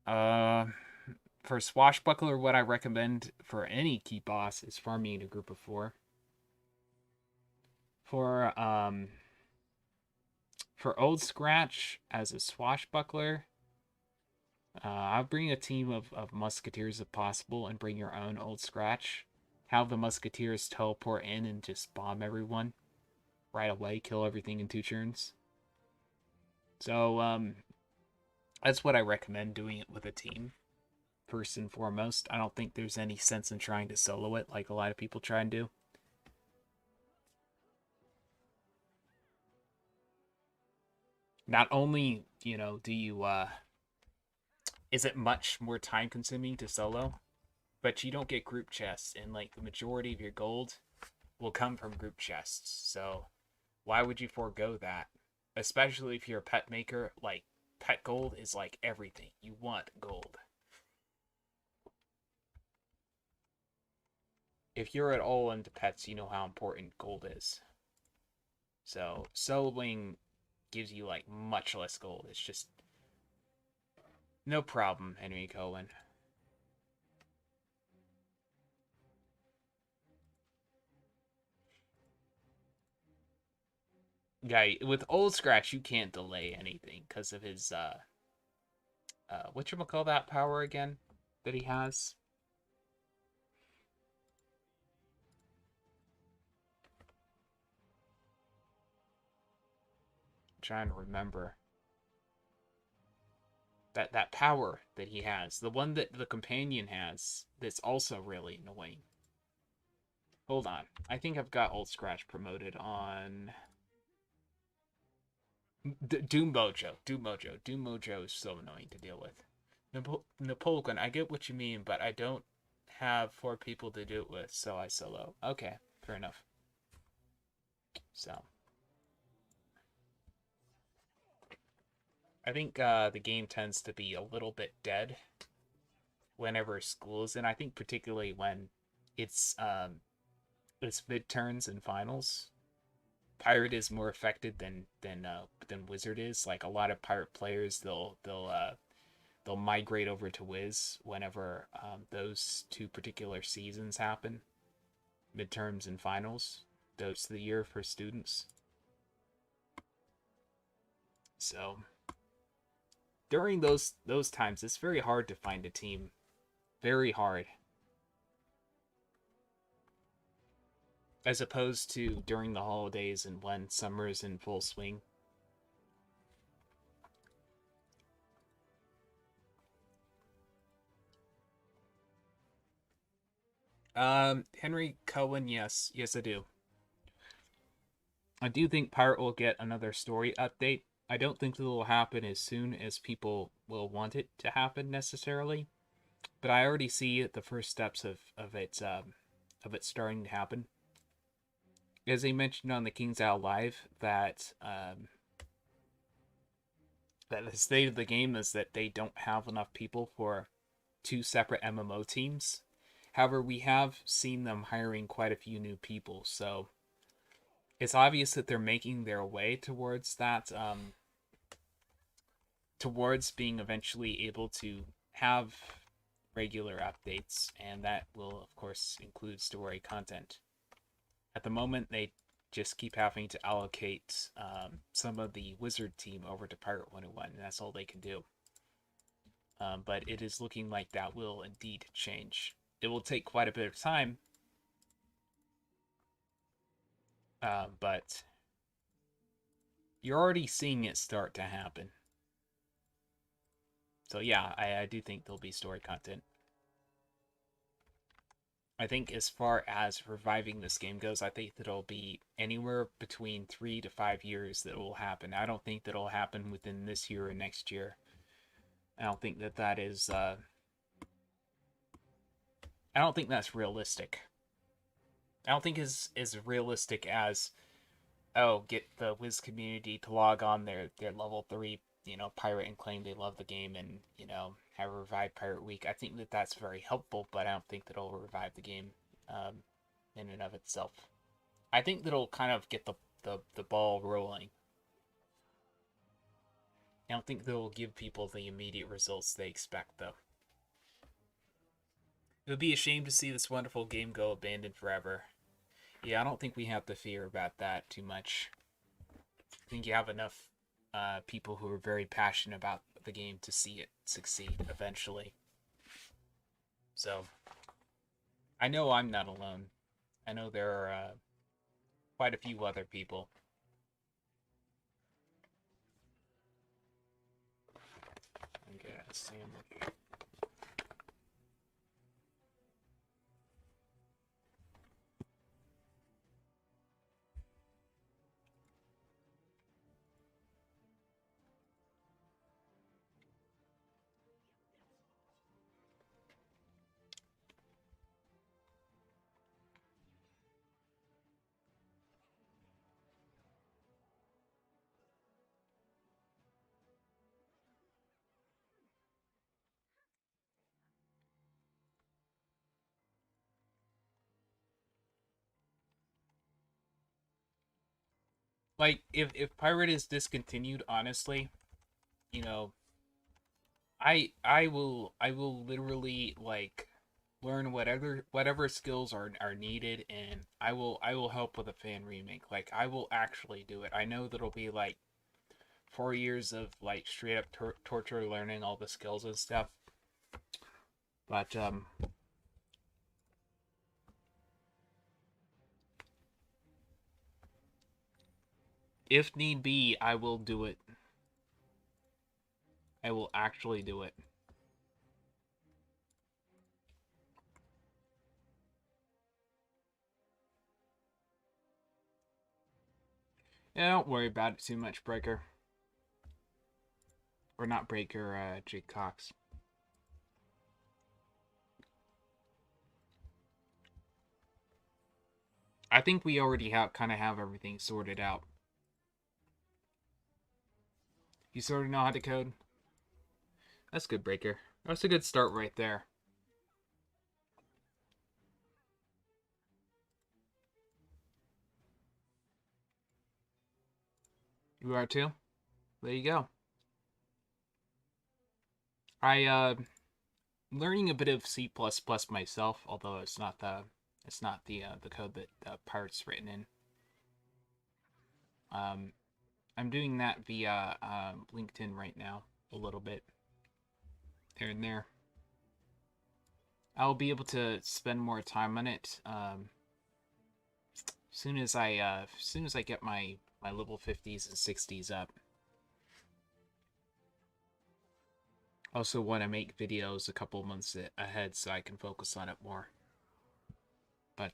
For swashbuckler, what I recommend for any key boss is farming in a group of 4. For Old Scratch as a swashbuckler, I'll bring a team of musketeers if possible, and bring your own Old Scratch. Have the musketeers teleport in and just bomb everyone right away, kill everything in 2 turns. So that's what I recommend, doing it with a team first and foremost. I don't think there's any sense in trying to solo it like a lot of people try and do. Not only, do you is it much more time consuming to solo, but you don't get group chests, and like the majority of your gold will come from group chests. So why would you forego that? Especially if you're a pet maker, like pet gold is like everything. You want gold. If you're at all into pets, you know how important gold is. So soloing gives you like much less gold. It's just no problem, Henry Cohen. Yeah, with Old Scratch, you can't delay anything because of his whatchamacall power again that he has? I'm trying to remember. That power that he has, the one that the companion has, that's also really annoying. Hold on, I think I've got Old Scratch promoted on Doom Mojo. Doom Mojo is so annoying to deal with. Napoleon, I get what you mean, but I don't have 4 people to do it with, so I solo. Okay, fair enough. So I think the game tends to be a little bit dead whenever school is in. I think particularly when it's midterms and finals. Pirate is more affected than Wizard is. Like a lot of Pirate players, they'll migrate over to Wiz whenever those 2 particular seasons happen, midterms and finals. Those the year for students. So during those times, it's very hard to find a team. Very hard. As opposed to during the holidays and when summer is in full swing. Henry Cohen, yes, I do. I do think Pirate will get another story update. I don't think it will happen as soon as people will want it to happen necessarily, but I already see the first steps of it starting to happen. As I mentioned on the King's Owl Live, that the state of the game is that they don't have enough people for 2 separate MMO teams. However, we have seen them hiring quite a few new people, so it's obvious that they're making their way towards that, towards being eventually able to have regular updates, and that will, of course, include story content. At the moment, they just keep having to allocate some of the Wizard team over to Pirate101, and that's all they can do. But it is looking like that will indeed change. It will take quite a bit of time, but you're already seeing it start to happen. So yeah, I do think there'll be story content. I think as far as reviving this game goes, I think that it'll be anywhere between 3 to 5 years that it will happen. I don't think that it'll happen within this year or next year. I don't think that is I don't think that's realistic. I don't think is as realistic as, oh, get the Wiz community to log on their level 3, pirate, and claim they love the game, and have a revive Pirate Week. I think that that's very helpful, but I don't think that it'll revive the game in and of itself. I think that it'll kind of get the ball rolling. I don't think they'll give people the immediate results they expect, though. It would be a shame to see this wonderful game go abandoned forever. Yeah, I don't think we have to fear about that too much. I think you have enough people who are very passionate about the game to see it succeed eventually. So, I know I'm not alone. I know there are quite a few other people. Okay, sandwich. Like, if Pirate is discontinued, honestly, you know, I will literally like learn whatever skills are needed, and I will help with a fan remake. Like, I will actually do it. I know that'll be like 4 years of like straight up torture learning all the skills and stuff. But if need be, I will do it. I will actually do it. Yeah, don't worry about it too much, Breaker. Or not Breaker, Jake Cox. I think we already kind of have everything sorted out. You sort of know how to code? That's good, Breaker. That's a good start right there. You are too? There you go. I'm learning a bit of C++ myself, although it's not the code that Pirate's written in. I'm doing that via LinkedIn right now, a little bit here and there. I'll be able to spend more time on it soon as I get my level 50s and 60s up. Also want to make videos a couple months ahead so I can focus on it more. But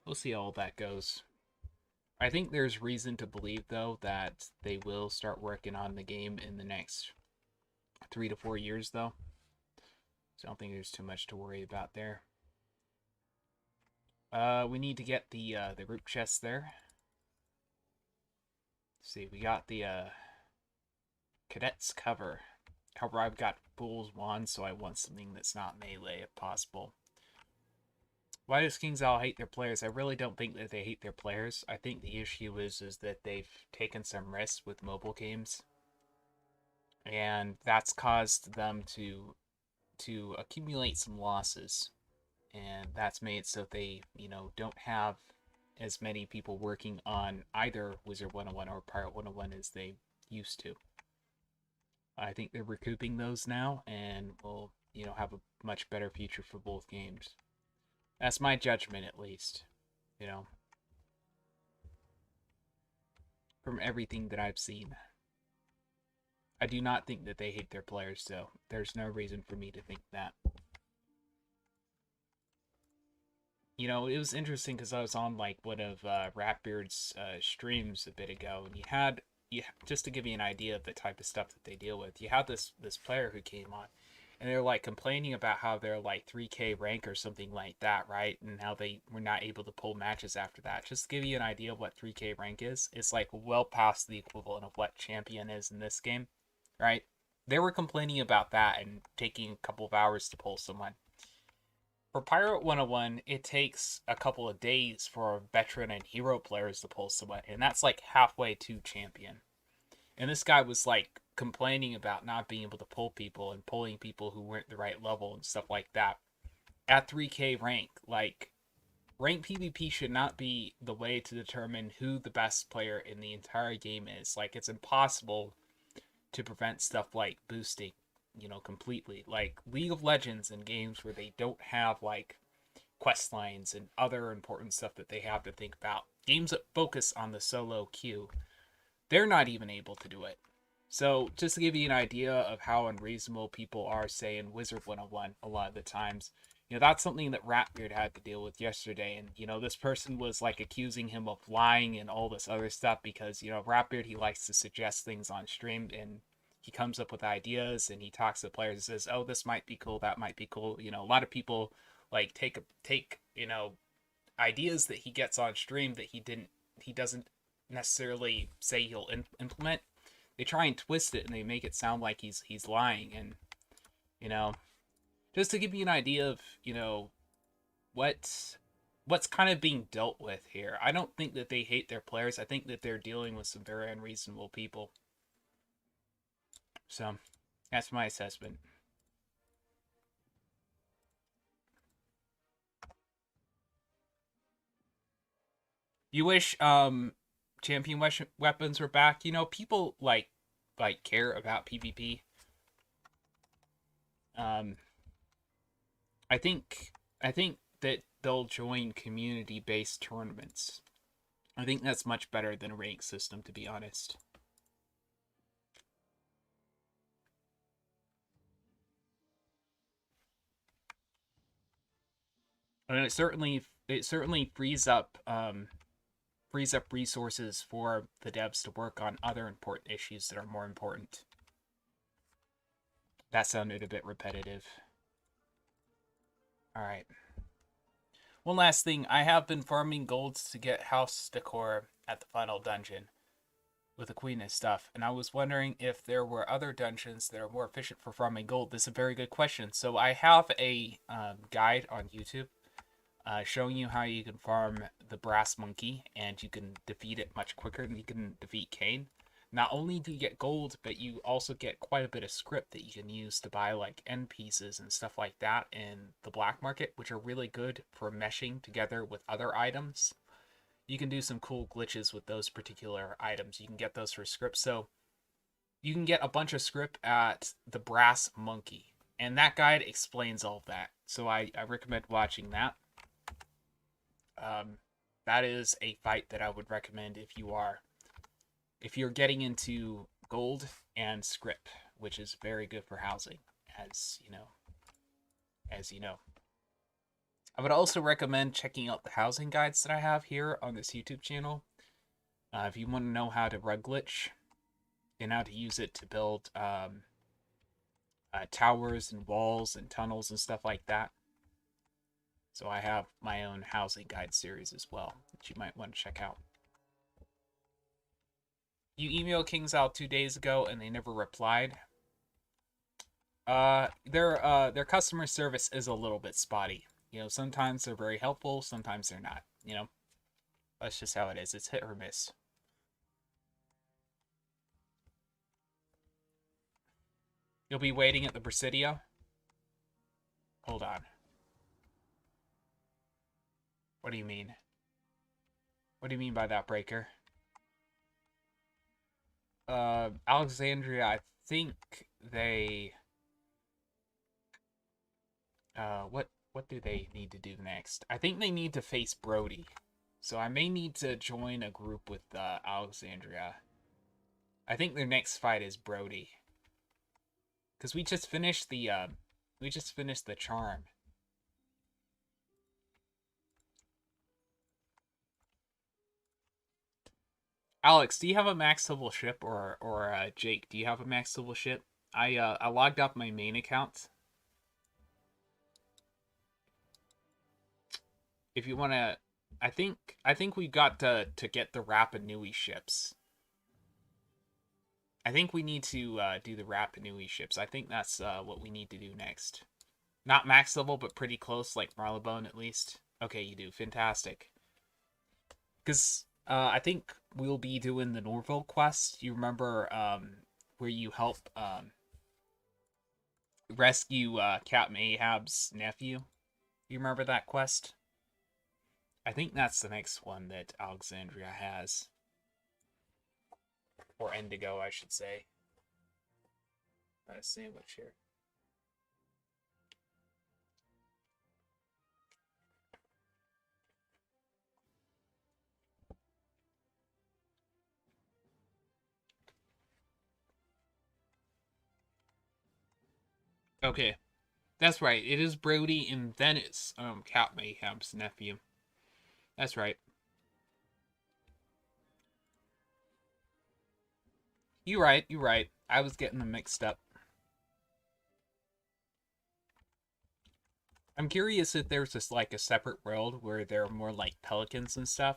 we'll see how all that goes. I think there's reason to believe, though, that they will start working on the game in the next 3 to 4 years, though. So I don't think there's too much to worry about there. We need to get the group chest there. Let's see, we got the cadet's cover. However, I've got Fool's Wand, so I want something that's not melee if possible. Why does King's Owl hate their players? I really don't think that they hate their players. I think the issue is that they've taken some risks with mobile games, and that's caused them to accumulate some losses, and that's made so they don't have as many people working on either Wizard 101 or Pirate 101 as they used to. I think they're recouping those now, and will have a much better future for both games. That's my judgment, at least. From everything that I've seen. I do not think that they hate their players, so there's no reason for me to think that. It was interesting because I was on like one of Ratbeard's streams a bit ago, and just to give you an idea of the type of stuff that they deal with, you had this player who came on, and they're like complaining about how they're like 3K rank or something like that, right? And how they were not able to pull matches after that. Just to give you an idea of what 3K rank is, it's like well past the equivalent of what champion is in this game, right? They were complaining about that and taking a couple of hours to pull someone. For Pirate 101, it takes a couple of days for veteran and hero players to pull someone, and that's like halfway to champion. And this guy was like complaining about not being able to pull people and pulling people who weren't the right level and stuff like that. At 3K rank, like rank PvP should not be the way to determine who the best player in the entire game is. Like it's impossible to prevent stuff like boosting, completely. Like League of Legends and games where they don't have like quest lines and other important stuff that they have to think about. Games that focus on the solo queue, they're not even able to do it. So, just to give you an idea of how unreasonable people are, say, in Wizard 101, a lot of the times, that's something that Ratbeard had to deal with yesterday. And, this person was, like, accusing him of lying and all this other stuff because, Ratbeard, he likes to suggest things on stream and he comes up with ideas and he talks to players and says, oh, this might be cool, that might be cool. A lot of people, like, take ideas that he gets on stream that he doesn't necessarily say he'll implement. They try and twist it and they make it sound like he's lying. And you know just to give you an idea of what's kind of being dealt with here. I don't think that they hate their players. I think that they're dealing with some very unreasonable people. So that's my assessment. You wish champion weapons were back. People like care about PvP. I think that they'll join community-based tournaments. I think that's much better than a rank system, to be honest. And it certainly frees up resources for the devs to work on other important issues that are more important. That sounded a bit repetitive. Alright. One last thing. I have been farming golds to get house decor at the final dungeon with the queen and stuff. And I was wondering if there were other dungeons that are more efficient for farming gold. This is a very good question. So I have a guide on YouTube showing you how you can farm the brass monkey, and you can defeat it much quicker than you can defeat Cain. Not only do you get gold, but you also get quite a bit of script that you can use to buy like end pieces and stuff like that in the black market, which are really good for meshing together with other items. You can do some cool glitches with those particular items. You can get those for script. So you can get a bunch of script at the brass monkey, and that guide explains all of that. So I recommend watching that. That is a fight that I would recommend if you're getting into gold and script, which is very good for housing, as you know. I would also recommend checking out the housing guides that I have here on this YouTube channel. If you want to know how to rug glitch and how to use it to build towers and walls and tunnels and stuff like that. So I have my own housing guide series as well that you might want to check out. You emailed Kings out 2 days ago and they never replied. Their customer service is a little bit spotty. Sometimes they're very helpful, sometimes they're not. That's just how it is. It's hit or miss. You'll be waiting at the Presidio? Hold on. What do you mean? What do you mean by that, Breaker? Alexandria, I think they... what do they need to do next? I think they need to face Brody. So I may need to join a group with Alexandria. I think their next fight is Brody. Because we just finished the charm. Alex, do you have a max level ship, or Jake, do you have a max level ship? I logged up my main account. If you want to, I think we got to get the Rapa Nui ships. I think we need to do the Rapa Nui ships. I think that's what we need to do next. Not max level, but pretty close, like Marlebone at least. Okay, you do. Fantastic. Because I think we'll be doing the Norville quest. You remember where you help rescue Captain Ahab's nephew? You remember that quest? I think that's the next one that Alexandria has. Or Indigo, I should say. Let's see which here. Okay, that's right. It is Brody, and then it's Cap Mayhem's nephew. That's right. You're right. You're right. I was getting them mixed up. I'm curious if there's just like a separate world where there are more like pelicans and stuff.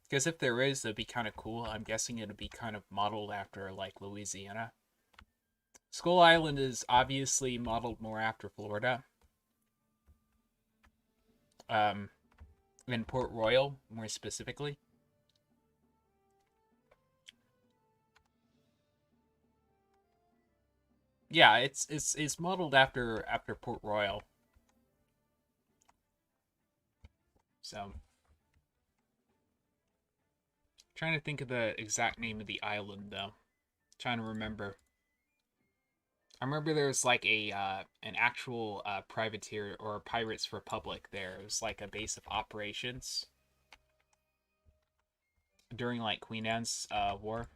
Because if there is, that'd be kind of cool. I'm guessing it'd be kind of modeled after like Louisiana. Skull Island is obviously modeled more after Florida. In Port Royal, more specifically. Yeah, it's modeled after Port Royal. So, trying to think of the exact name of the island though. Trying to remember. I remember there was like a an actual privateer or Pirates Republic there. It was like a base of operations during like Queen Anne's war.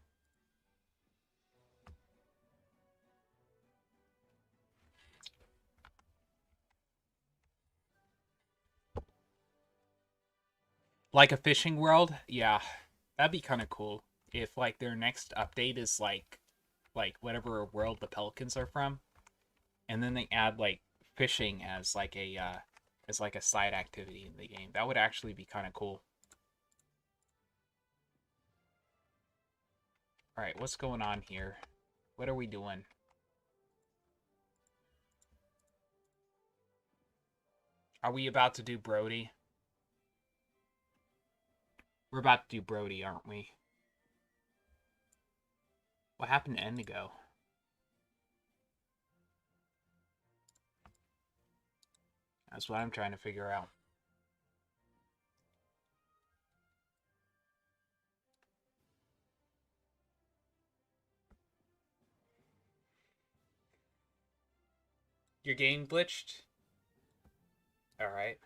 Like a fishing world? Yeah. That'd be kind of cool if like their next update is like whatever world the pelicans are from, and then they add like fishing as like a side activity in the game. That would actually be kind of cool. All right, what's going on here? What are we doing? Are we about to do Brody? We're about to do Brody, aren't we? What happened to Indigo? That's what I'm trying to figure out. Your game glitched? All right.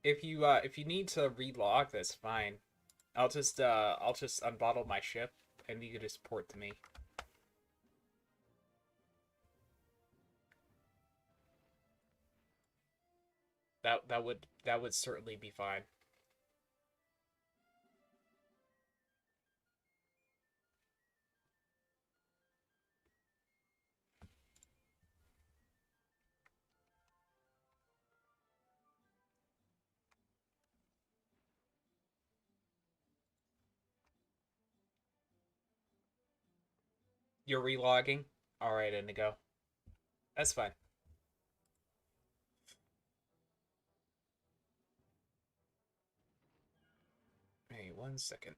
If you need to relog, that's fine. I'll just unbottle my ship and you can just port to me. That would certainly be fine. You're relogging? Alright, Indigo. That's fine. Hey, 1 second.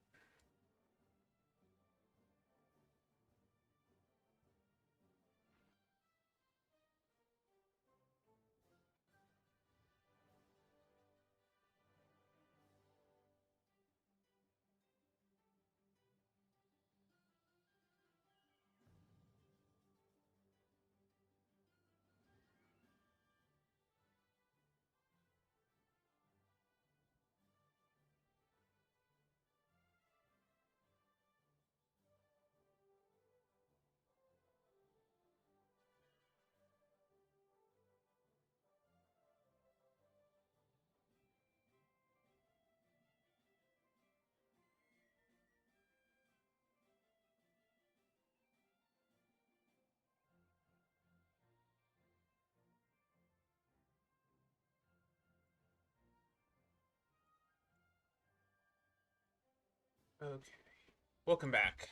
Okay. Welcome back.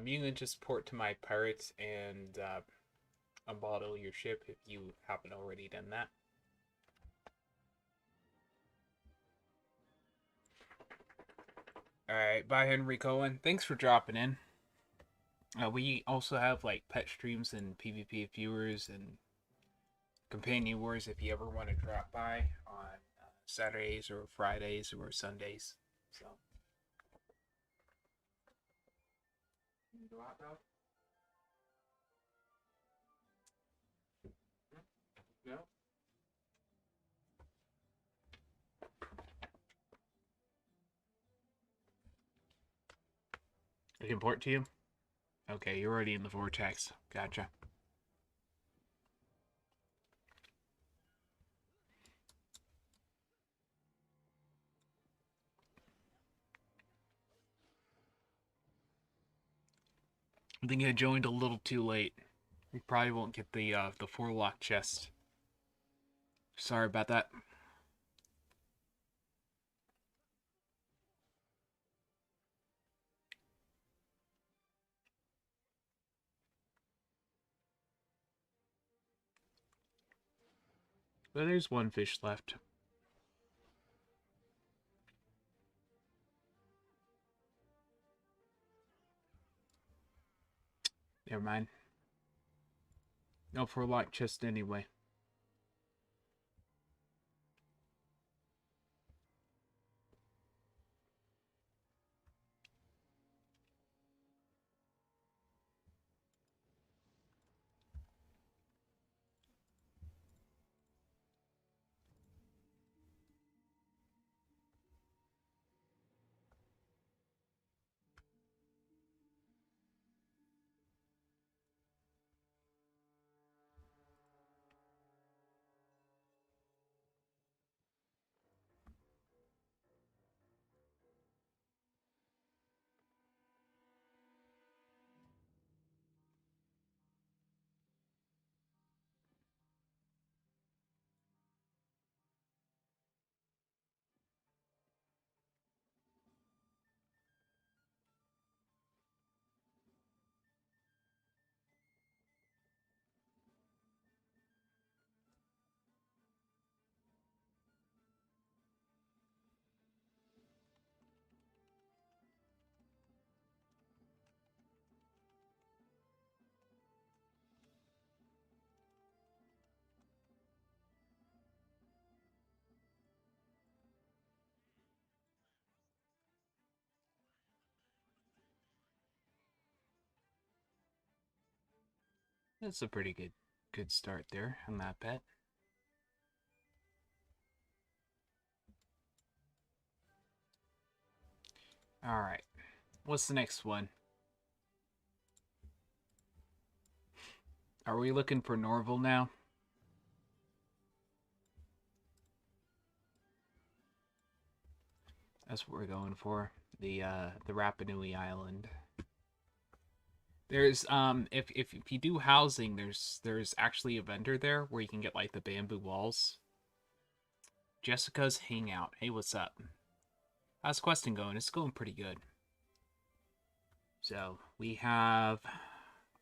You can just port to my pirates and unbottle your ship if you haven't already done that. Alright, bye Henry Cohen. Thanks for dropping in. We also have like pet streams and PvP viewers and companion wars if you ever want to drop by on Saturdays or Fridays or Sundays. So. Go out, dog? No? I can port to you? Okay, you're already in the vortex. Gotcha. I think I joined a little too late. We probably won't get the 4-lock chest. Sorry about that. But there's one fish left. Never mind. No 4-lock chest anyway. That's a pretty good start there on that bet. Alright. What's the next one? Are we looking for Norval now? That's what we're going for. The Rapa Nui Island. There's if you do housing, there's actually a vendor there where you can get like the bamboo walls. Jessica's Hangout. Hey, what's up? How's questing going? It's going pretty good. So we have,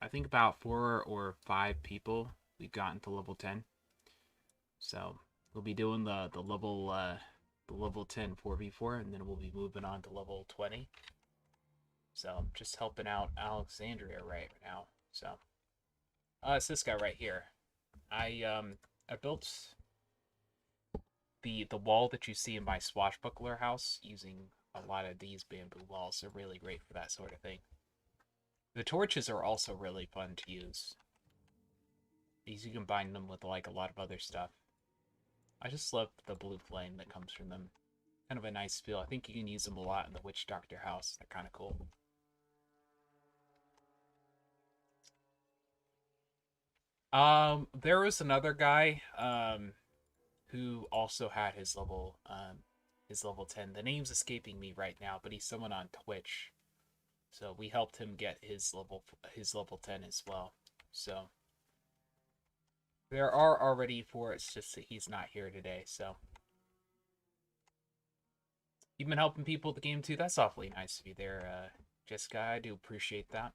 I think about 4 or 5 people we've gotten to level 10. So we'll be doing the level 10 4v4, and then we'll be moving on to level 20. So I'm just helping out Alexandria right now. So it's this guy right here. I built the wall that you see in my swashbuckler house using a lot of these bamboo walls. They're really great for that sort of thing. The torches are also really fun to use. These you can bind them with like a lot of other stuff. I just love the blue flame that comes from them. Kind of a nice feel. I think you can use them a lot in the Witch Doctor house. They're kind of cool. There was another guy, who also had his level 10. The name's escaping me right now, but he's someone on Twitch. So we helped him get his level 10 as well. So there are already 4, it's just that he's not here today, so. You've been helping people with the game too? That's awfully nice of you there, Jessica, I do appreciate that.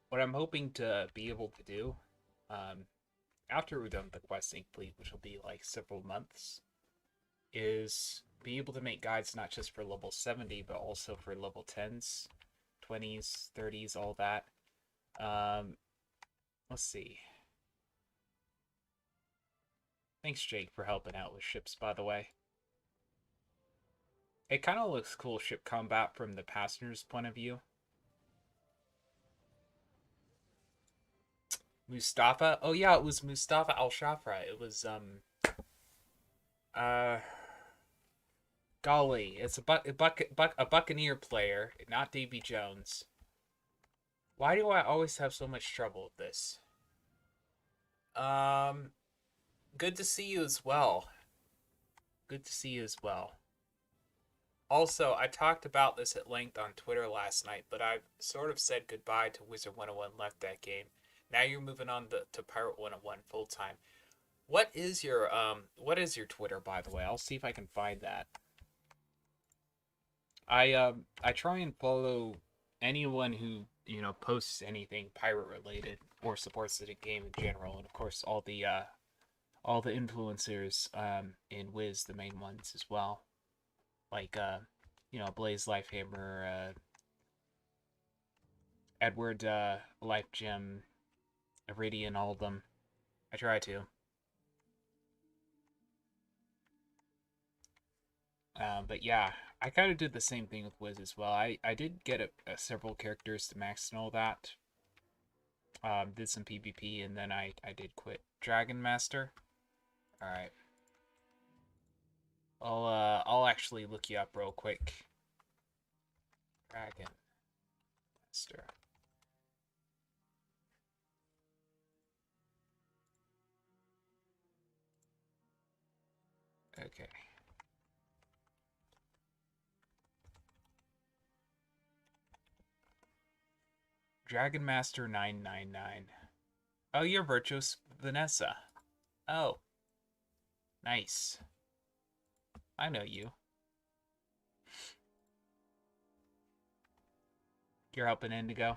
What I'm hoping to be able to do, um, after we're done with the questing fleet, which will be like several months, is be able to make guides not just for level 70, but also for level 10s, 20s, 30s, all that. Let's see. Thanks, Jake, for helping out with ships, by the way. It kind of looks cool, ship combat from the passenger's point of view. Mustafa? Oh yeah, it was Mustafa Al-Shafra. It was, uh, golly, it's a Buccaneer player, not Davy Jones. Why do I always have so much trouble with this? Good to see you as well. Good to see you as well. Also, I talked about this at length on Twitter last night, but I've sort of said goodbye to Wizard 101 left that game. Now you're moving on to Pirate 101 full time. What is your Twitter, by the way? I'll see if I can find that. I try and follow anyone who, you know, posts anything pirate related or supports the game in general, and of course all the influencers in Wiz, the main ones as well. Like you know, Blaze Lifehammer, Edward Life Gem, Iridian, all of them. I try to. But yeah, I kind of did the same thing with Wiz as well. I did get several characters to max and all that. Did some PvP, and then I did quit Dragon Master. All right. I'll actually look you up real quick. Dragon Master. Okay. Dragon Master 999. Oh, you're Virtuous Vanessa. Oh, nice. I know you. You're helping Indigo.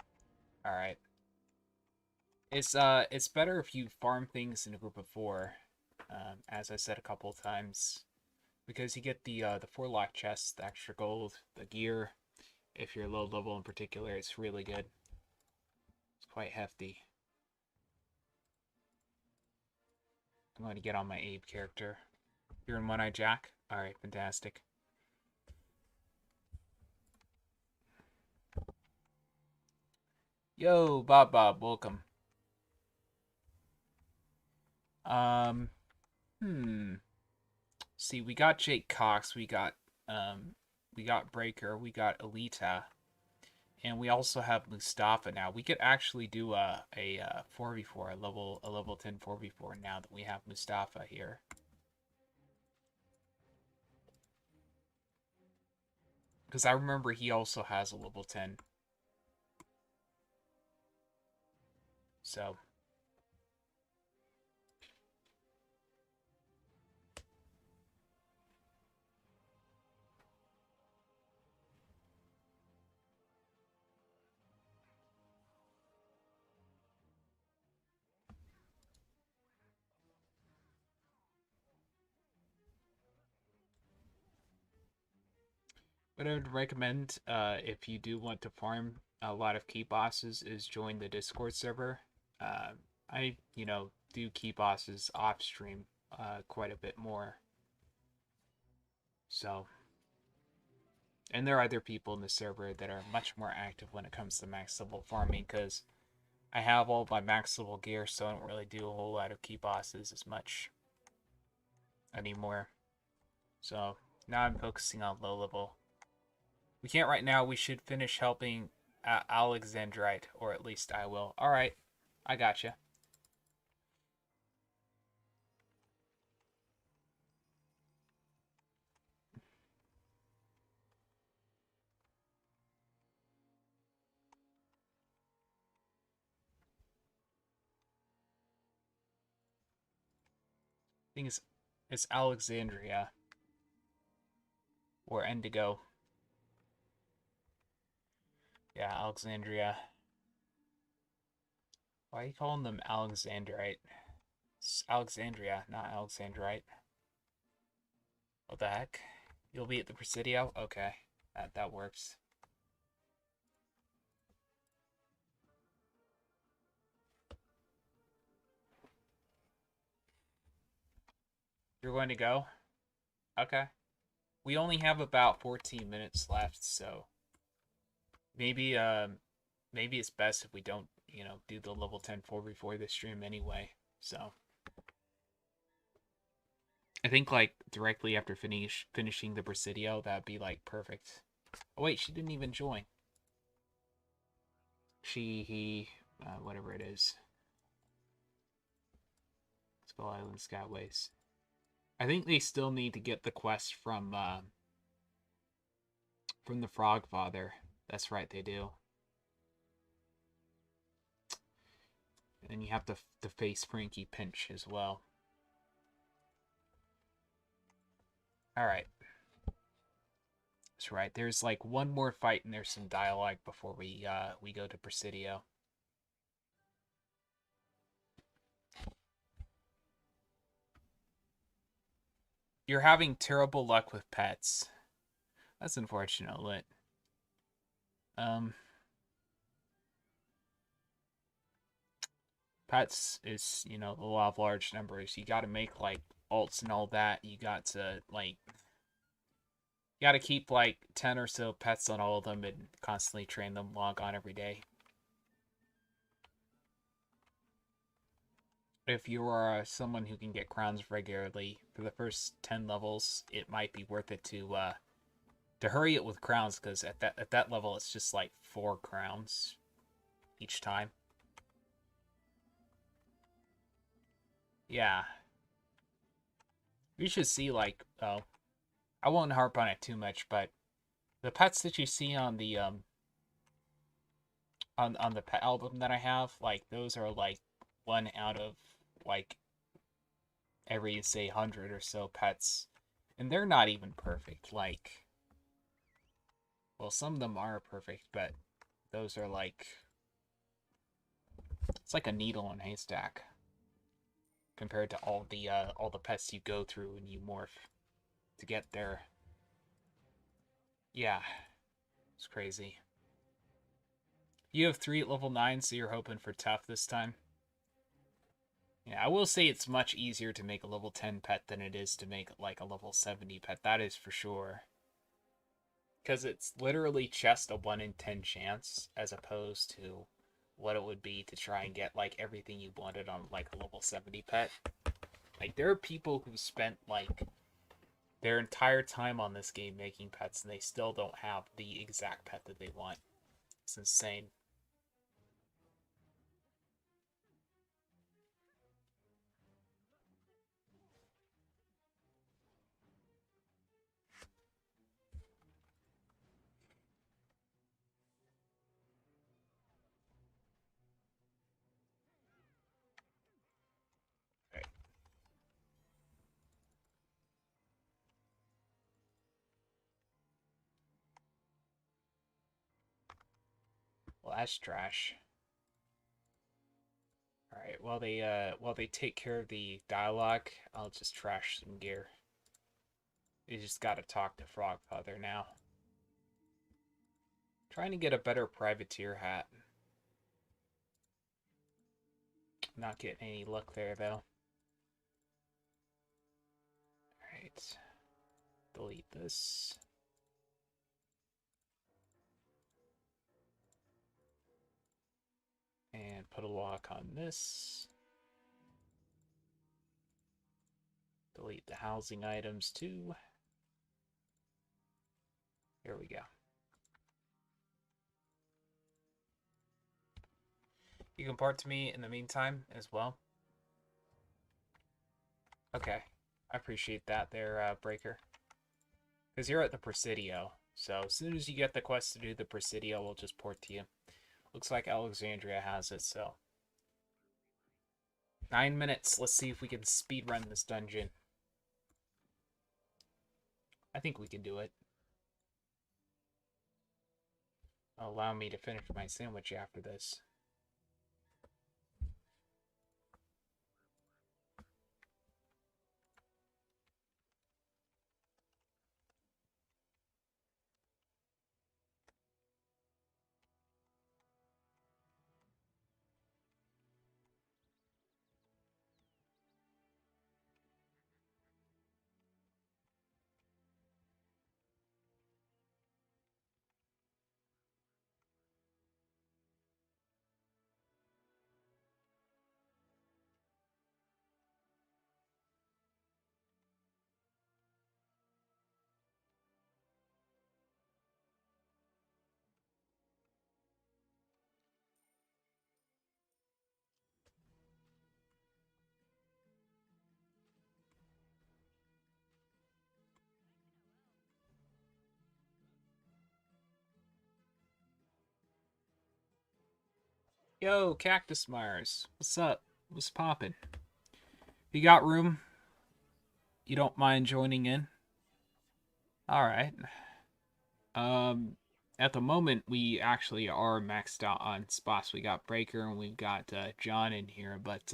All right. It's better if you farm things in a group of four, as I said a couple of times, because you get the 4 lock chests, the extra gold, the gear. If you're low level in particular, it's really good. It's quite hefty. I'm going to get on my Abe character. You're in One-Eye Jack? Alright, fantastic. Yo, Bob, welcome. See, we got Jake Cox, we got Breaker, we got Alita, and we also have Mustafa now. We could actually do a 4v4, a level 10 4v4 now that we have Mustafa here. Because I remember he also has a level 10. So. What I would recommend, if you do want to farm a lot of key bosses, is join the Discord server. I, you know, do key bosses off stream quite a bit more. So, and there are other people in the server that are much more active when it comes to max level farming, because I have all my max level gear, so I don't really do a whole lot of key bosses as much anymore. So now I'm focusing on low level. We can't right now. We should finish helping Alexandrite, or at least I will. All right, I gotcha. think it's Alexandria or Indigo. Yeah, Alexandria. Why are you calling them Alexandrite? It's Alexandria, not Alexandrite. What the heck? You'll be at the Presidio? Okay, that works. You're going to go? Okay. We only have about 14 minutes left, so maybe maybe it's best if we don't, do the level 10 before the stream anyway. So I think like directly after finishing the Presidio, that'd be like perfect. Oh wait, she didn't even join. He, whatever it is. Skull Island Skyways. I think they still need to get the quest from the Frog Father. That's right, they do. And then you have to face Frankie Pinch as well. Alright. That's right. There's like one more fight and there's some dialogue before we go to Presidio. You're having terrible luck with pets. That's unfortunate, Lit. Pets is, the law of large numbers. You gotta make like alts and all that. You got to like you gotta keep like 10 or so pets on all of them and constantly train them, log on every day. If you are someone who can get crowns regularly for the first 10 levels, it might be worth it to hurry it with crowns, because at that level it's just like 4 crowns each time. Yeah. You should see like I won't harp on it too much, but the pets that you see on the on the pet album that I have, like those are like 1 out of like every say 100 or so pets, and they're not even perfect. Like, well, some of them are perfect, but those are like it's like a needle in a haystack compared to all the pets you go through and you morph to get there. Yeah, it's crazy. You have 3 at level 9, so you're hoping for tough this time. Yeah, I will say it's much easier to make a level 10 pet than it is to make like a level 70 pet. That is for sure. Because it's literally just a 1 in 10 chance as opposed to what it would be to try and get like everything you wanted on like a level 70 pet. Like there are people who spent like their entire time on this game making pets and they still don't have the exact pet that they want. It's insane. Right. Well, that's trash. Alright, while they take care of the dialogue, I'll just trash some gear. You just gotta talk to Frogfather now. Trying to get a better privateer hat. Not getting any luck there though. Alright. Delete this. And put a lock on this. Delete the housing items too. Here we go. You can part to me in the meantime as well. Okay. I appreciate that there, Breaker. Because you're at the Presidio. So as soon as you get the quest to do the Presidio, we'll just port to you. Looks like Alexandria has it, so. 9 minutes. Let's see if we can speedrun this dungeon. I think we can do it. Allow me to finish my sandwich after this. Yo, Cactus Myers. What's up? What's poppin'? You got room? You don't mind joining in? Alright. At the moment, we actually are maxed out on spots. We got Breaker and we've got John in here, but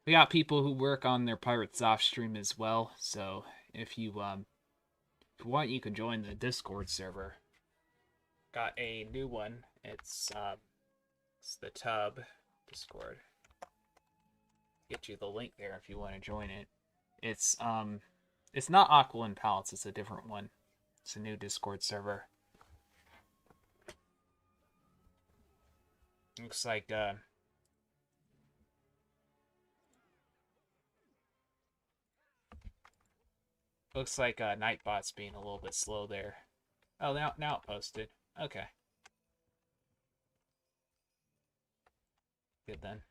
we got people who work on their Pirates off stream as well. So if you want, you can join the Discord server. Got a new one. It's the Tub Discord. Get you the link there if you want to join it. It's not Aqualand Palace. It's a different one. It's a new Discord server. Looks like Nightbot's being a little bit slow there. Oh, now it posted. Okay. Good then.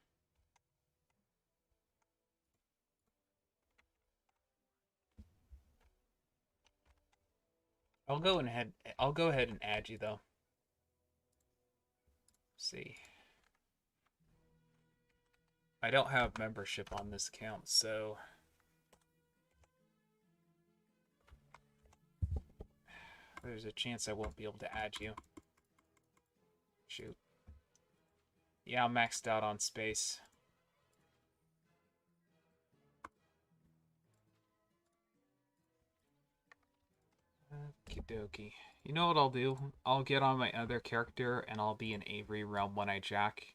I'll go ahead and add you though. Let's see. I don't have membership on this account, so there's a chance I won't be able to add you. Shoot. Yeah, I'm maxed out on space. Okie dokie. You know what I'll do? I'll get on my other character and I'll be an Avery Realm One-Eye Jack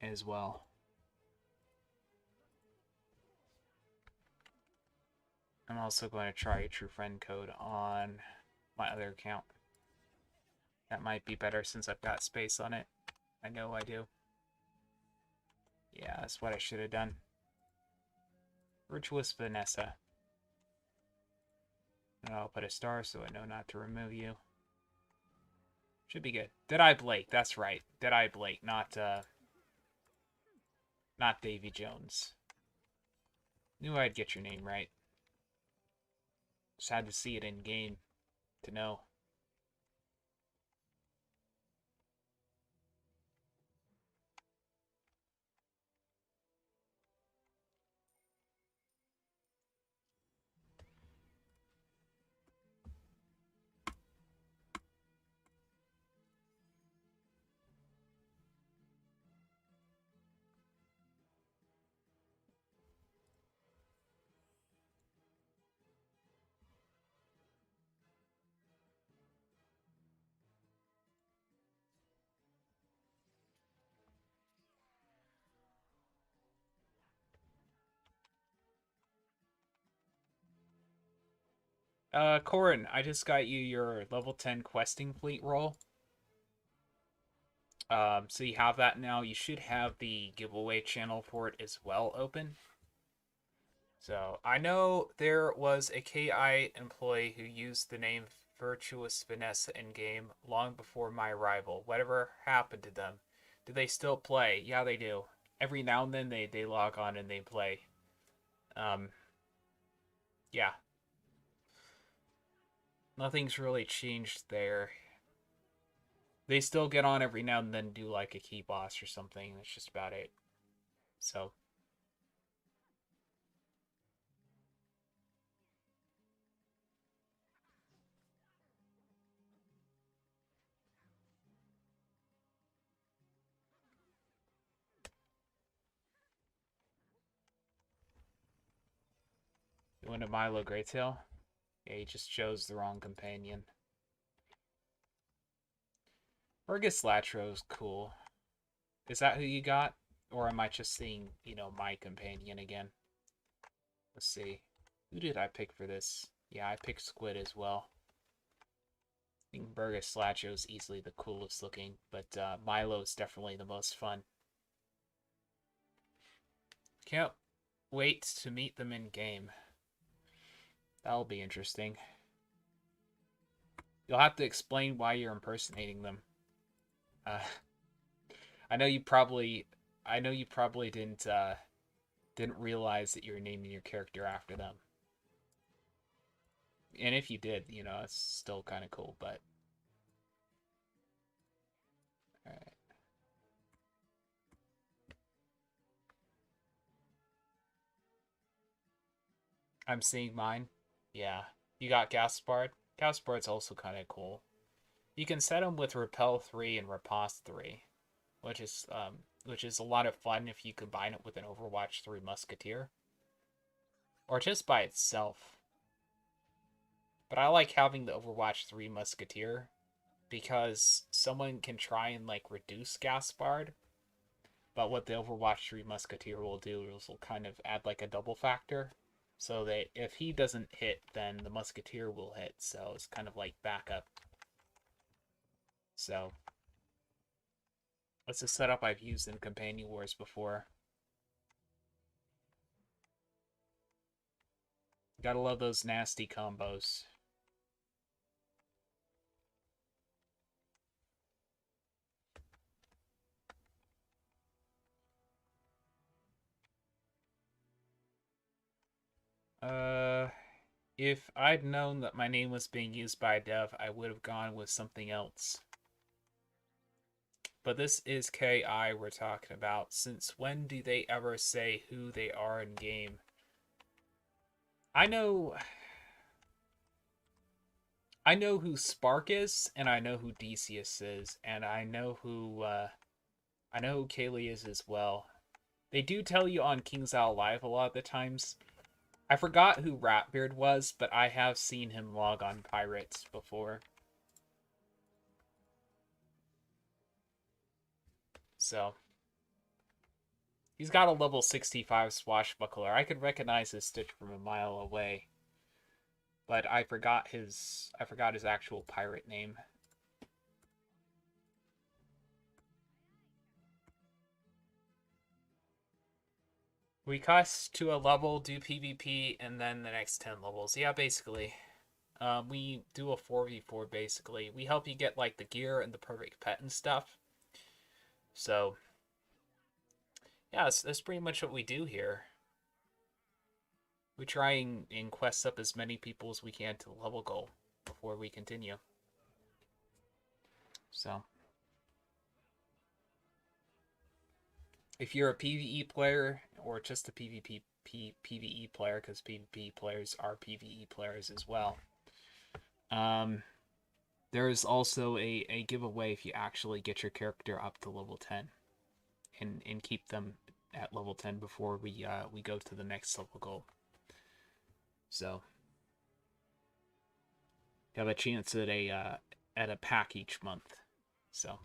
as well. I'm also going to try a True Friend code on my other account. That might be better since I've got space on it. I know I do. Yeah, that's what I should have done. Virtuous Vanessa. And I'll put a star so I know not to remove you. Should be good. Deadeye Blake, that's right. Deadeye Blake, not Davy Jones. Knew I'd get your name right. Just had to see it in game to know. Corin, I just got you your level 10 questing fleet roll. So you have that now. You should have the giveaway channel for it as well open. So I know there was a KI employee who used the name Virtuous Vanessa in game long before my arrival. Whatever happened to them? Do they still play? Yeah, they do. Every now and then they log on and they play. Yeah. Nothing's really changed there. They still get on every now and then, do like a key boss or something. That's just about it. So. You want a Milo Greytail? Yeah, he just chose the wrong companion. Burgess Latro's cool. Is that who you got? Or am I just seeing, my companion again? Let's see. Who did I pick for this? Yeah, I picked Squid as well. I think Burgess Lacho is easily the coolest looking, but Milo is definitely the most fun. Can't wait to meet them in game. That'll be interesting. You'll have to explain why you're impersonating them. I know you probably didn't realize that you were naming your character after them. And if you did, it's still kind of cool, but all right. I'm seeing mine. Yeah. You got Gaspard. Gaspard's also kind of cool. You can set him with Repel 3 and Riposte 3, which is a lot of fun if you combine it with an Overwatch 3 Musketeer. Or just by itself. But I like having the Overwatch 3 Musketeer because someone can try and reduce Gaspard. But what the Overwatch 3 Musketeer will do is will kind of add a double factor. So that if he doesn't hit, then the Musketeer will hit. So it's kind of like backup. So that's a setup I've used in Companion Wars before. Gotta love those nasty combos. If I'd known that my name was being used by a dev, I would have gone with something else. But this is KI we're talking about. Since when do they ever say who they are in game? I know who Spark is, and I know who Decius is, and I know who Kaylee is as well. They do tell you on King's Isle Live a lot of the times. I forgot who Ratbeard was, but I have seen him log on Pirates before. So, he's got a level 65 Swashbuckler. I could recognize his stitch from a mile away. But I forgot his actual pirate name. We quest to a level, do PvP, and then the next 10 levels. Yeah, basically. We do a 4v4, basically. We help you get, the gear and the perfect pet and stuff. So, yeah, that's pretty much what we do here. We try and quest up as many people as we can to the level goal before we continue. So, if you're a PvE player or just a PvE player, because PvP players are PvE players as well, there is also a giveaway if you actually get your character up to level 10 and keep them at level 10 before we go to the next level goal. So you have a chance at a pack each month. So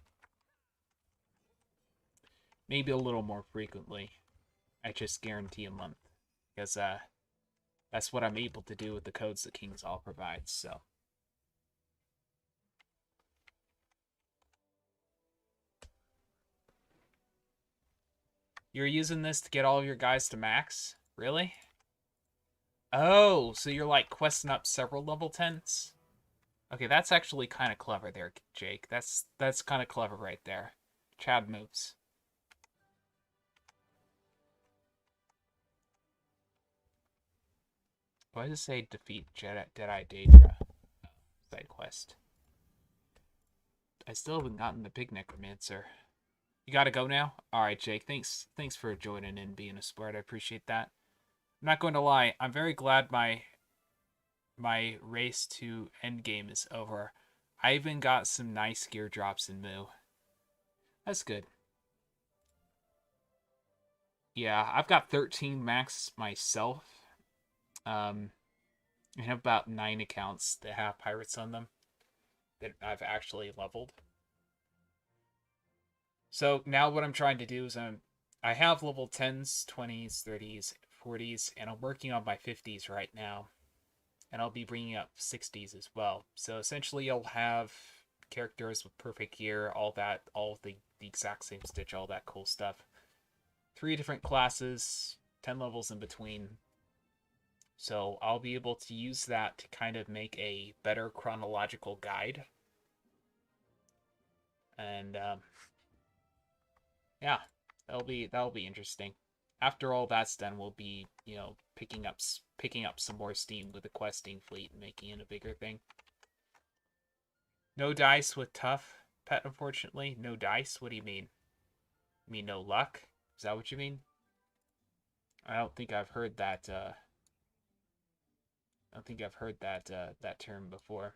maybe a little more frequently. I just guarantee a month because that's what I'm able to do with the codes that King's All provides. So. You're using this to get all of your guys to max? Really? Oh, so you're questing up several level 10s? Okay, that's actually kind of clever there, Jake. That's kind of clever right there. Chad moves. Why does it say defeat Deadeye Daedra? Side quest. I still haven't gotten the Pig Necromancer. You gotta go now? Alright, Jake. Thanks for joining in, being a sport. I appreciate that. I'm not going to lie, I'm very glad my race to endgame is over. I even got some nice gear drops in Moo. That's good. Yeah, I've got 13 max myself. I have about 9 accounts that have pirates on them that I've actually leveled. So now what I'm trying to do is I have level 10s, 20s, 30s, 40s, and I'm working on my 50s right now. And I'll be bringing up 60s as well. So essentially I'll have characters with perfect gear, all that, all the exact same stitch, all that cool stuff. 3 different classes, 10 levels in between. So I'll be able to use that to kind of make a better chronological guide. And yeah, that'll be interesting. After all that's done, we'll be, picking up some more steam with the questing fleet and making it a bigger thing. No dice with tough pet, unfortunately. No dice? What do you mean? You mean no luck? Is that what you mean? I don't think I've heard that that term before.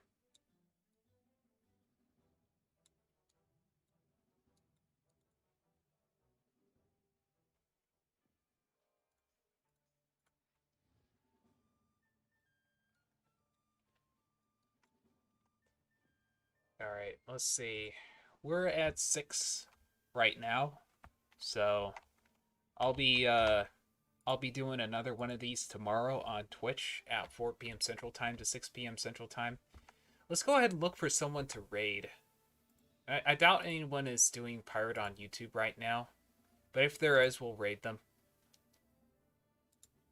Alright, let's see. We're at 6 right now. So I'll be doing another one of these tomorrow on Twitch at 4 p.m. Central Time to 6 p.m. Central Time. Let's go ahead and look for someone to raid. I doubt anyone is doing pirate on YouTube right now, but if there is, we'll raid them.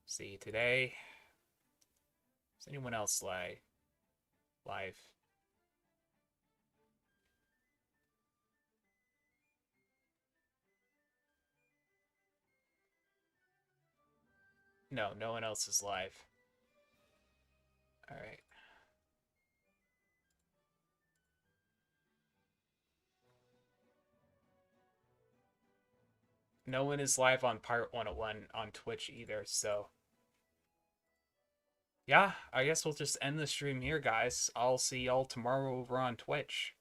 See, today, is anyone else live? No, no one else is live. All right. No one is live on Pirate101 on Twitch either, so yeah, I guess we'll just end the stream here, guys. I'll see y'all tomorrow over on Twitch.